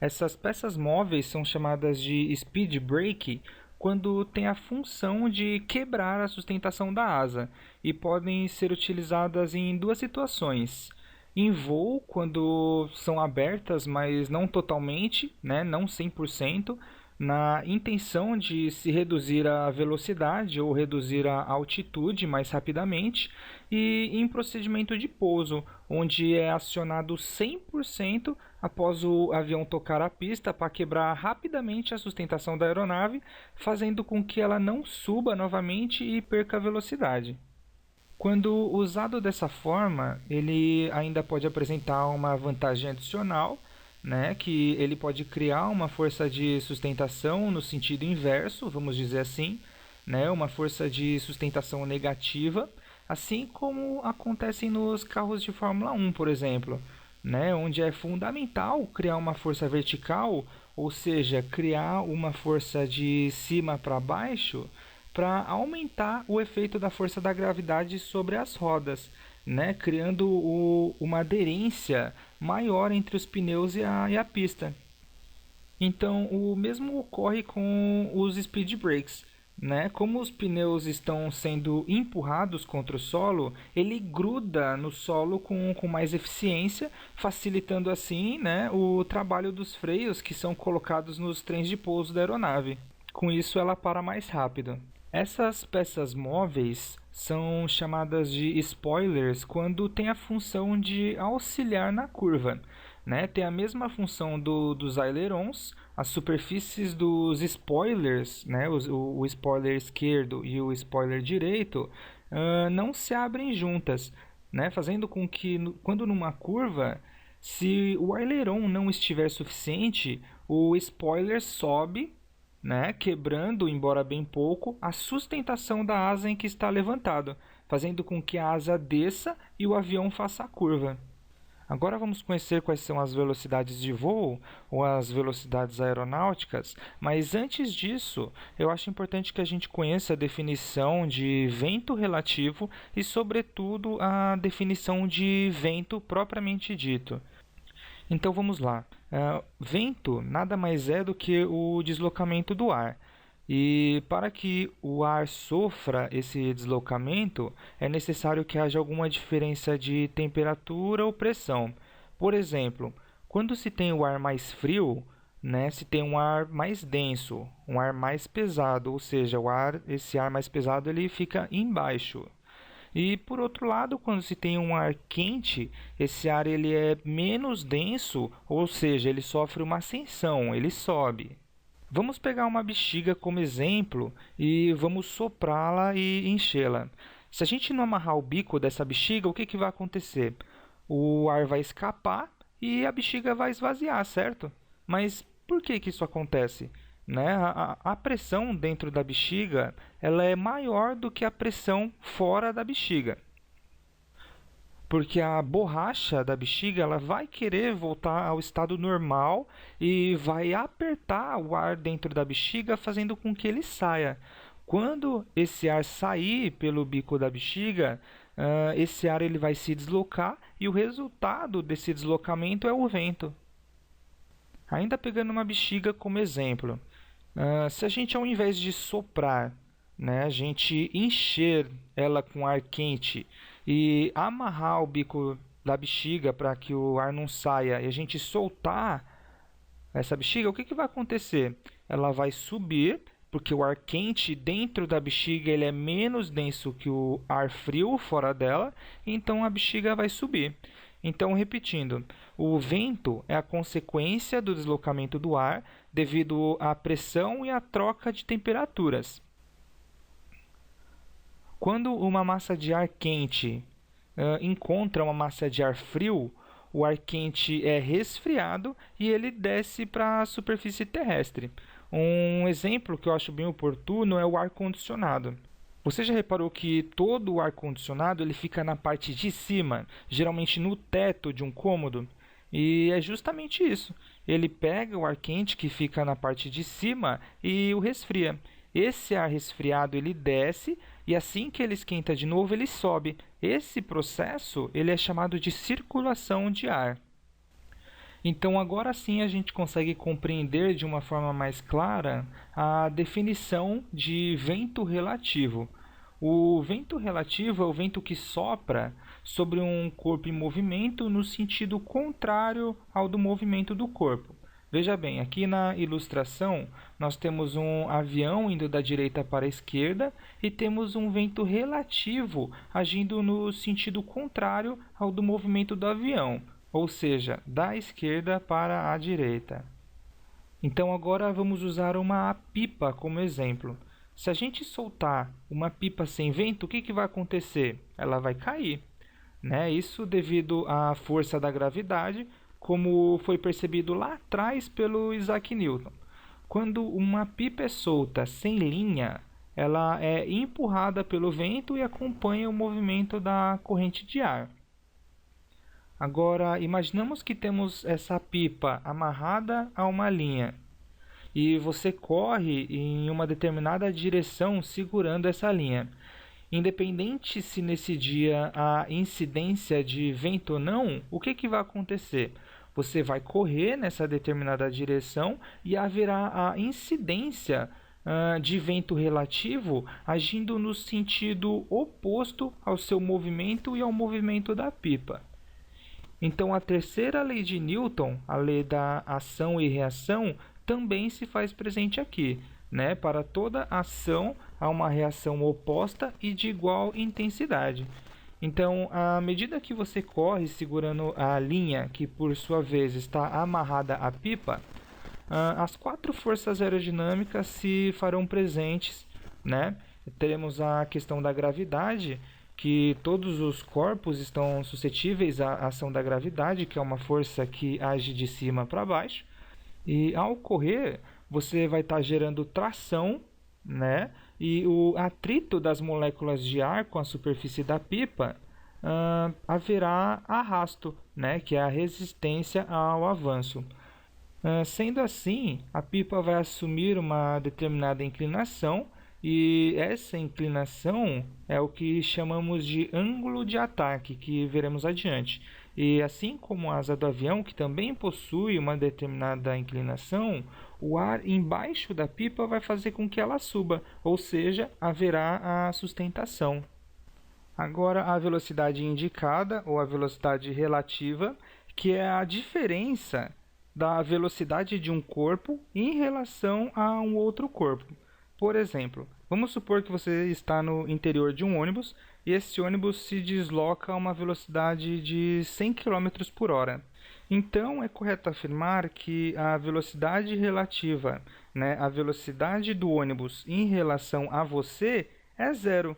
Essas peças móveis são chamadas de speed brake quando têm a função de quebrar a sustentação da asa e podem ser utilizadas em duas situações. Em voo, quando são abertas, mas não totalmente, né, não 100%, na intenção de se reduzir a velocidade ou reduzir a altitude mais rapidamente, e em procedimento de pouso, onde é acionado 100% após o avião tocar a pista para quebrar rapidamente a sustentação da aeronave, fazendo com que ela não suba novamente e perca a velocidade. Quando usado dessa forma, ele ainda pode apresentar uma vantagem adicional, né, que ele pode criar uma força de sustentação no sentido inverso, vamos dizer assim, né, uma força de sustentação negativa, assim como acontece nos carros de Fórmula 1, por exemplo, né, onde é fundamental criar uma força vertical, ou seja, criar uma força de cima para baixo, para aumentar o efeito da força da gravidade sobre as rodas, né, criando uma aderência maior entre os pneus e a pista. Então, o mesmo ocorre com os speed brakes, né? Como os pneus estão sendo empurrados contra o solo, ele gruda no solo com mais eficiência, facilitando assim, né, o trabalho dos freios que são colocados nos trens de pouso da aeronave. Com isso, ela para mais rápido. Essas peças móveis são chamadas de spoilers quando tem a função de auxiliar na curva, né? Tem a mesma função dos ailerons, as superfícies dos spoilers, né? O spoiler esquerdo e o spoiler direito não se abrem juntas, né? Fazendo com que, quando numa curva, se o aileron não estiver suficiente, o spoiler sobe, né, quebrando, embora bem pouco, a sustentação da asa em que está levantado, fazendo com que a asa desça e o avião faça a curva. Agora vamos conhecer quais são as velocidades de voo ou as velocidades aeronáuticas, mas antes disso, eu acho importante que a gente conheça a definição de vento relativo e, sobretudo, a definição de vento propriamente dito. Então vamos lá. Vento nada mais é do que o deslocamento do ar. E para que o ar sofra esse deslocamento, é necessário que haja alguma diferença de temperatura ou pressão. Por exemplo, quando se tem o ar mais frio, né, se tem um ar mais denso, um ar mais pesado, ou seja, esse ar mais pesado ele fica embaixo. E por outro lado, quando se tem um ar quente, esse ar ele é menos denso, ou seja, ele sofre uma ascensão, ele sobe. Vamos pegar uma bexiga como exemplo e vamos soprá-la e enchê-la. Se a gente não amarrar o bico dessa bexiga, o que vai acontecer? O ar vai escapar e a bexiga vai esvaziar, certo? Mas por que isso acontece? Né? A pressão dentro da bexiga ela é maior do que a pressão fora da bexiga. Porque a borracha da bexiga ela vai querer voltar ao estado normal e vai apertar o ar dentro da bexiga, fazendo com que ele saia. Quando esse ar sair pelo bico da bexiga, esse ar ele vai se deslocar e o resultado desse deslocamento é o vento. Ainda pegando uma bexiga como exemplo, se a gente ao invés de soprar, né, a gente encher ela com ar quente e amarrar o bico da bexiga para que o ar não saia e a gente soltar essa bexiga, o que vai acontecer? Ela vai subir, porque o ar quente dentro da bexiga ele é menos denso que o ar frio fora dela, então a bexiga vai subir. Então, repetindo, o vento é a consequência do deslocamento do ar devido à pressão e à troca de temperaturas. Quando uma massa de ar quente encontra uma massa de ar frio, o ar quente é resfriado e ele desce para a superfície terrestre. Um exemplo que eu acho bem oportuno é o ar-condicionado. Você já reparou que todo o ar-condicionado ele fica na parte de cima, geralmente no teto de um cômodo? E é justamente isso. Ele pega o ar quente que fica na parte de cima e o resfria. Esse ar resfriado ele desce e assim que ele esquenta de novo ele sobe. Esse processo ele é chamado de circulação de ar. Então agora sim a gente consegue compreender de uma forma mais clara a definição de vento relativo. O vento relativo é o vento que sopra sobre um corpo em movimento no sentido contrário ao do movimento do corpo. Veja bem, aqui na ilustração nós temos um avião indo da direita para a esquerda e temos um vento relativo agindo no sentido contrário ao do movimento do avião, ou seja, da esquerda para a direita. Então agora vamos usar uma pipa como exemplo. Se a gente soltar uma pipa sem vento, o que vai acontecer? Ela vai cair, né? Isso devido à força da gravidade, como foi percebido lá atrás pelo Isaac Newton. Quando uma pipa é solta sem linha, ela é empurrada pelo vento e acompanha o movimento da corrente de ar. Agora, imaginamos que temos essa pipa amarrada a uma linha e você corre em uma determinada direção segurando essa linha. Independente se nesse dia há incidência de vento ou não, o que vai acontecer? Você vai correr nessa determinada direção e haverá a incidência de vento relativo agindo no sentido oposto ao seu movimento e ao movimento da pipa. Então, a terceira lei de Newton, a lei da ação e reação, também se faz presente aqui. Né? Para toda ação, há uma reação oposta e de igual intensidade. Então, à medida que você corre segurando a linha, que por sua vez está amarrada à pipa, as quatro forças aerodinâmicas se farão presentes. Né? Teremos a questão da gravidade, que todos os corpos estão suscetíveis à ação da gravidade, que é uma força que age de cima para baixo. E ao correr, você vai estar gerando tração, né? E o atrito das moléculas de ar com a superfície da pipa, haverá arrasto, né? Que é a resistência ao avanço. Sendo assim, a pipa vai assumir uma determinada inclinação, e essa inclinação é o que chamamos de ângulo de ataque, que veremos adiante. E assim como a asa do avião, que também possui uma determinada inclinação, o ar embaixo da pipa vai fazer com que ela suba, ou seja, haverá a sustentação. Agora, a velocidade indicada, ou a velocidade relativa, que é a diferença da velocidade de um corpo em relação a um outro corpo. Por exemplo, vamos supor que você está no interior de um ônibus e esse ônibus se desloca a uma velocidade de 100 km por hora. Então, é correto afirmar que a velocidade relativa, né, a velocidade do ônibus em relação a você é zero.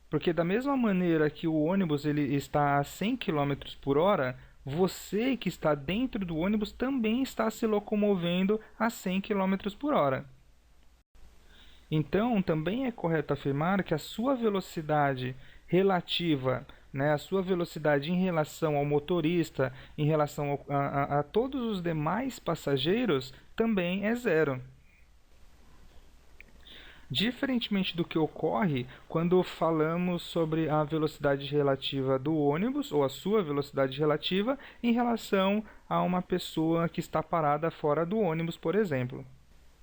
Porque da mesma maneira que o ônibus ele está a 100 km por hora, você que está dentro do ônibus também está se locomovendo a 100 km por hora. Então, também é correto afirmar que a sua velocidade relativa, né, a sua velocidade em relação ao motorista, em relação a todos os demais passageiros, também é zero. Diferentemente do que ocorre quando falamos sobre a velocidade relativa do ônibus, ou a sua velocidade relativa, em relação a uma pessoa que está parada fora do ônibus, por exemplo.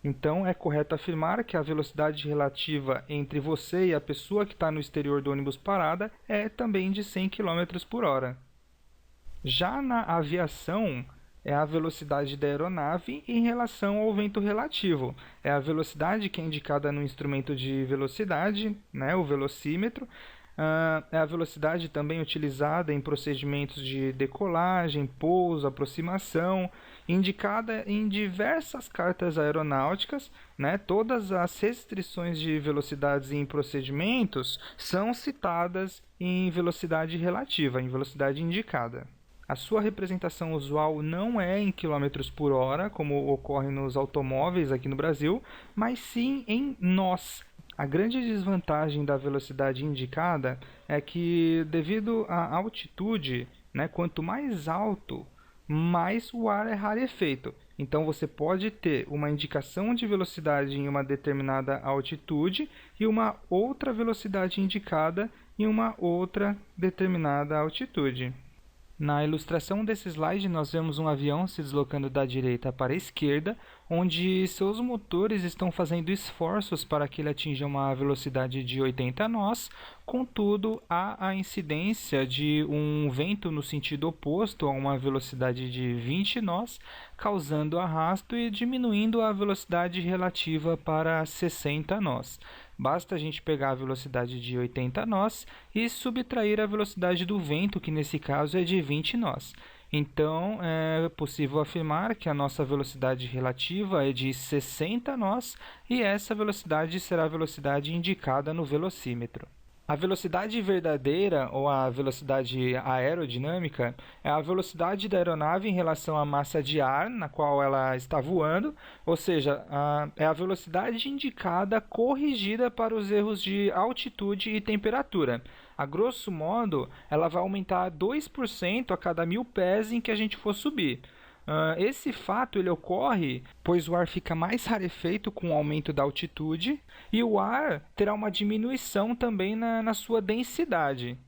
Então, é correto afirmar que a velocidade relativa entre você e a pessoa que está no exterior do ônibus parada é também de 100 km por hora. Já na aviação, é a velocidade da aeronave em relação ao vento relativo. É a velocidade que é indicada no instrumento de velocidade, né, o velocímetro. É a velocidade também utilizada em procedimentos de decolagem, pouso, aproximação, indicada em diversas cartas aeronáuticas. Né? Todas as restrições de velocidades em procedimentos são citadas em velocidade relativa, em velocidade indicada. A sua representação usual não é em km por hora, como ocorre nos automóveis aqui no Brasil, mas sim em nós. A grande desvantagem da velocidade indicada é que, devido à altitude, né, quanto mais alto, mais o ar é rarefeito. Então, você pode ter uma indicação de velocidade em uma determinada altitude e uma outra velocidade indicada em uma outra determinada altitude. Na ilustração desse slide, nós vemos um avião se deslocando da direita para a esquerda, onde seus motores estão fazendo esforços para que ele atinja uma velocidade de 80 nós, contudo, há a incidência de um vento no sentido oposto a uma velocidade de 20 nós, causando arrasto e diminuindo a velocidade relativa para 60 nós. Basta a gente pegar a velocidade de 80 nós e subtrair a velocidade do vento, que nesse caso é de 20 nós. Então, é possível afirmar que a nossa velocidade relativa é de 60 nós e essa velocidade será a velocidade indicada no velocímetro. A velocidade verdadeira, ou a velocidade aerodinâmica, é a velocidade da aeronave em relação à massa de ar na qual ela está voando, ou seja, é a velocidade indicada corrigida para os erros de altitude e temperatura. A grosso modo, ela vai aumentar 2% a cada 1000 pés em que a gente for subir. Esse fato ele ocorre pois o ar fica mais rarefeito com o aumento da altitude e o ar terá uma diminuição também na sua densidade.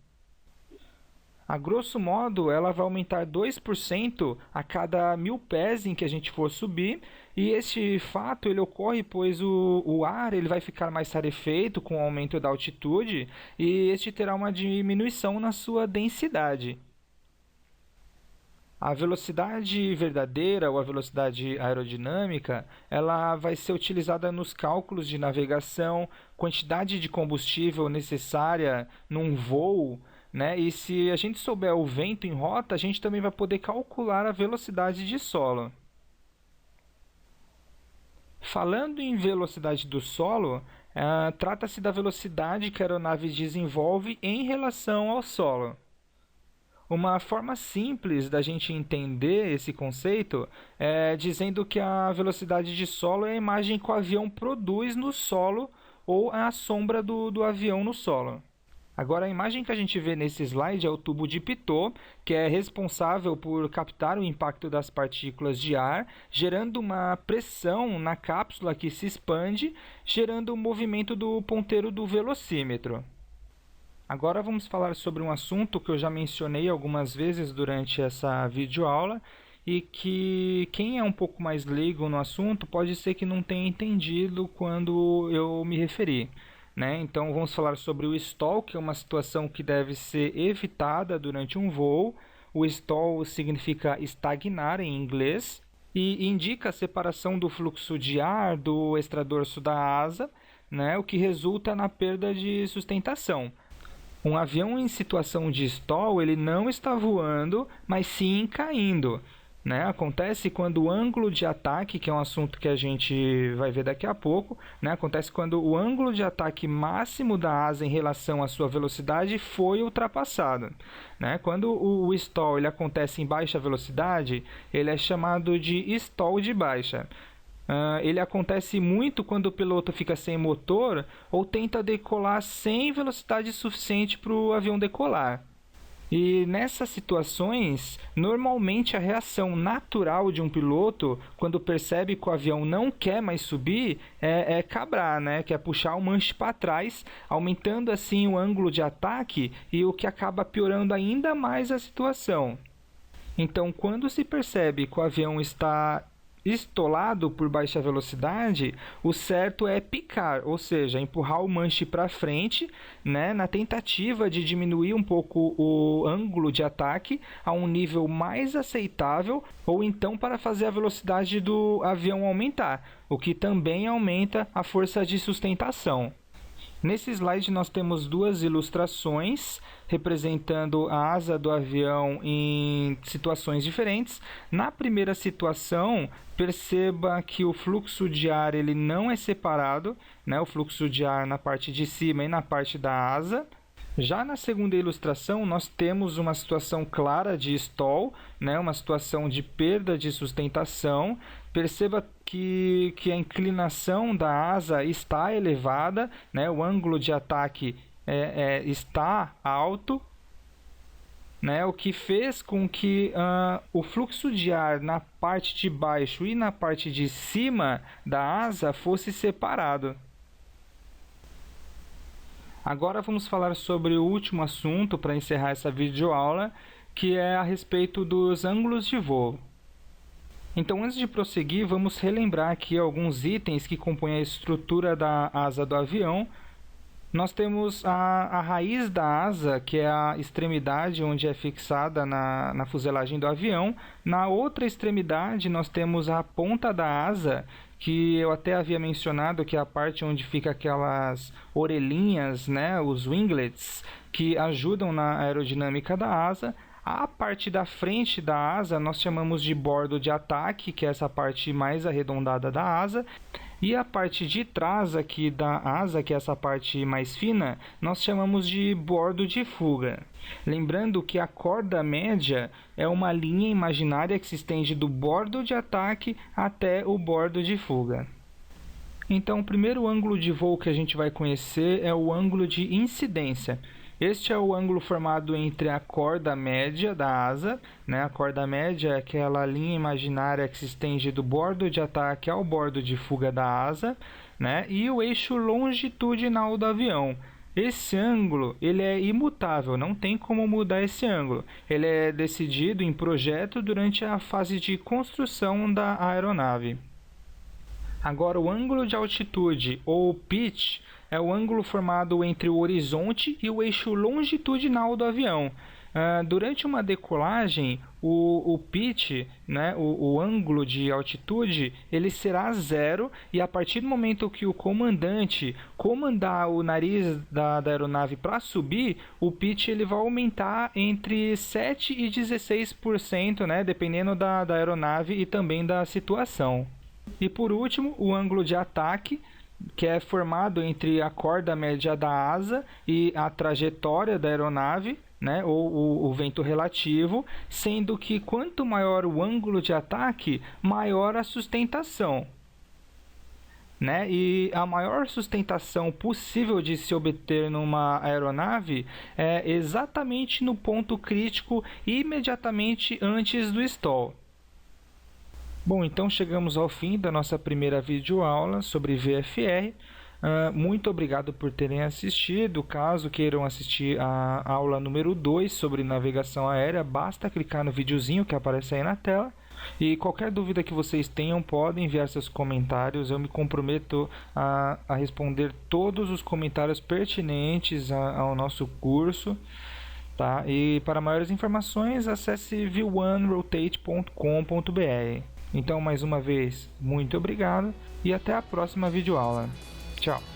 A grosso modo, ela vai aumentar 2% a cada 1000 pés em que a gente for subir E este fato ele ocorre pois o ar ele vai ficar mais rarefeito com o aumento da altitude e este terá uma diminuição na sua densidade. A velocidade verdadeira ou a velocidade aerodinâmica, ela vai ser utilizada nos cálculos de navegação, quantidade de combustível necessária num voo, né? E se a gente souber o vento em rota, a gente também vai poder calcular a velocidade de solo. Falando em velocidade do solo, trata-se da velocidade que a aeronave desenvolve em relação ao solo. Uma forma simples da gente entender esse conceito é dizendo que a velocidade de solo é a imagem que o avião produz no solo ou a sombra do avião no solo. Agora, a imagem que a gente vê nesse slide é o tubo de Pitot, que é responsável por captar o impacto das partículas de ar, gerando uma pressão na cápsula que se expande, gerando o movimento do ponteiro do velocímetro. Agora vamos falar sobre um assunto que eu já mencionei algumas vezes durante essa videoaula e que quem é um pouco mais leigo no assunto pode ser que não tenha entendido quando eu me referi, né? Então vamos falar sobre o stall, que é uma situação que deve ser evitada durante um voo. O stall significa estagnar em inglês e indica a separação do fluxo de ar do extradorso da asa, né? O que resulta na perda de sustentação. Um avião em situação de stall, ele não está voando, mas sim caindo, né? Acontece quando o ângulo de ataque, que é um assunto que a gente vai ver daqui a pouco, né? Acontece quando o ângulo de ataque máximo da asa em relação à sua velocidade foi ultrapassado, né? Quando o stall ele acontece em baixa velocidade, ele é chamado de stall de baixa. Ele acontece muito quando o piloto fica sem motor ou tenta decolar sem velocidade suficiente para o avião decolar. E nessas situações, normalmente a reação natural de um piloto, quando percebe que o avião não quer mais subir, é cabrar, né? Que é puxar o manche para trás, aumentando assim o ângulo de ataque e o que acaba piorando ainda mais a situação. Então, quando se percebe que o avião está estolado por baixa velocidade, o certo é picar, ou seja, empurrar o manche para frente, né, na tentativa de diminuir um pouco o ângulo de ataque a um nível mais aceitável, ou então para fazer a velocidade do avião aumentar, o que também aumenta a força de sustentação. Nesse slide nós temos duas ilustrações representando a asa do avião em situações diferentes. Na primeira situação, perceba que o fluxo de ar ele não é separado, né? O fluxo de ar na parte de cima e na parte da asa. Já na segunda ilustração, nós temos uma situação clara de stall, né? Uma situação de perda de sustentação. Perceba que a inclinação da asa está elevada, né? O ângulo de ataque está alto, né? O que fez com que o fluxo de ar na parte de baixo e na parte de cima da asa fosse separado. Agora vamos falar sobre o último assunto para encerrar essa videoaula, que é a respeito dos ângulos de voo. Então, antes de prosseguir, vamos relembrar aqui alguns itens que compõem a estrutura da asa do avião. Nós temos a raiz da asa, que é a extremidade onde é fixada na fuselagem do avião. Na outra extremidade, nós temos a ponta da asa, que eu até havia mencionado, que é a parte onde fica aquelas orelhinhas, né, os winglets, que ajudam na aerodinâmica da asa. A parte da frente da asa nós chamamos de bordo de ataque, que é essa parte mais arredondada da asa. E a parte de trás aqui da asa, que é essa parte mais fina, nós chamamos de bordo de fuga. Lembrando que a corda média é uma linha imaginária que se estende do bordo de ataque até o bordo de fuga. Então, o primeiro ângulo de voo que a gente vai conhecer é o ângulo de incidência. Este é o ângulo formado entre a corda média da asa, né? A corda média é aquela linha imaginária que se estende do bordo de ataque ao bordo de fuga da asa, né? E o eixo longitudinal do avião. Esse ângulo ele é imutável, não tem como mudar esse ângulo. Ele é decidido em projeto durante a fase de construção da aeronave. Agora, o ângulo de altitude, ou pitch, é o ângulo formado entre o horizonte e o eixo longitudinal do avião. Durante uma decolagem, o pitch, né, o ângulo de altitude, ele será zero, e a partir do momento que o comandante comandar o nariz da aeronave para subir, o pitch ele vai aumentar entre 7 e 16%, né, dependendo da aeronave e também da situação. E por último, o ângulo de ataque, que é formado entre a corda média da asa e a trajetória da aeronave, né, ou o vento relativo, sendo que quanto maior o ângulo de ataque, maior a sustentação. Né? E a maior sustentação possível de se obter numa aeronave é exatamente no ponto crítico imediatamente antes do stall. Bom, então chegamos ao fim da nossa primeira videoaula sobre VFR. Muito obrigado por terem assistido. Caso queiram assistir a aula número 2 sobre navegação aérea, basta clicar no videozinho que aparece aí na tela. E qualquer dúvida que vocês tenham, podem enviar seus comentários. Eu me comprometo a responder todos os comentários pertinentes ao nosso curso. Tá? E para maiores informações, acesse v1rotate.com.br. Então, mais uma vez, muito obrigado e até a próxima videoaula. Tchau!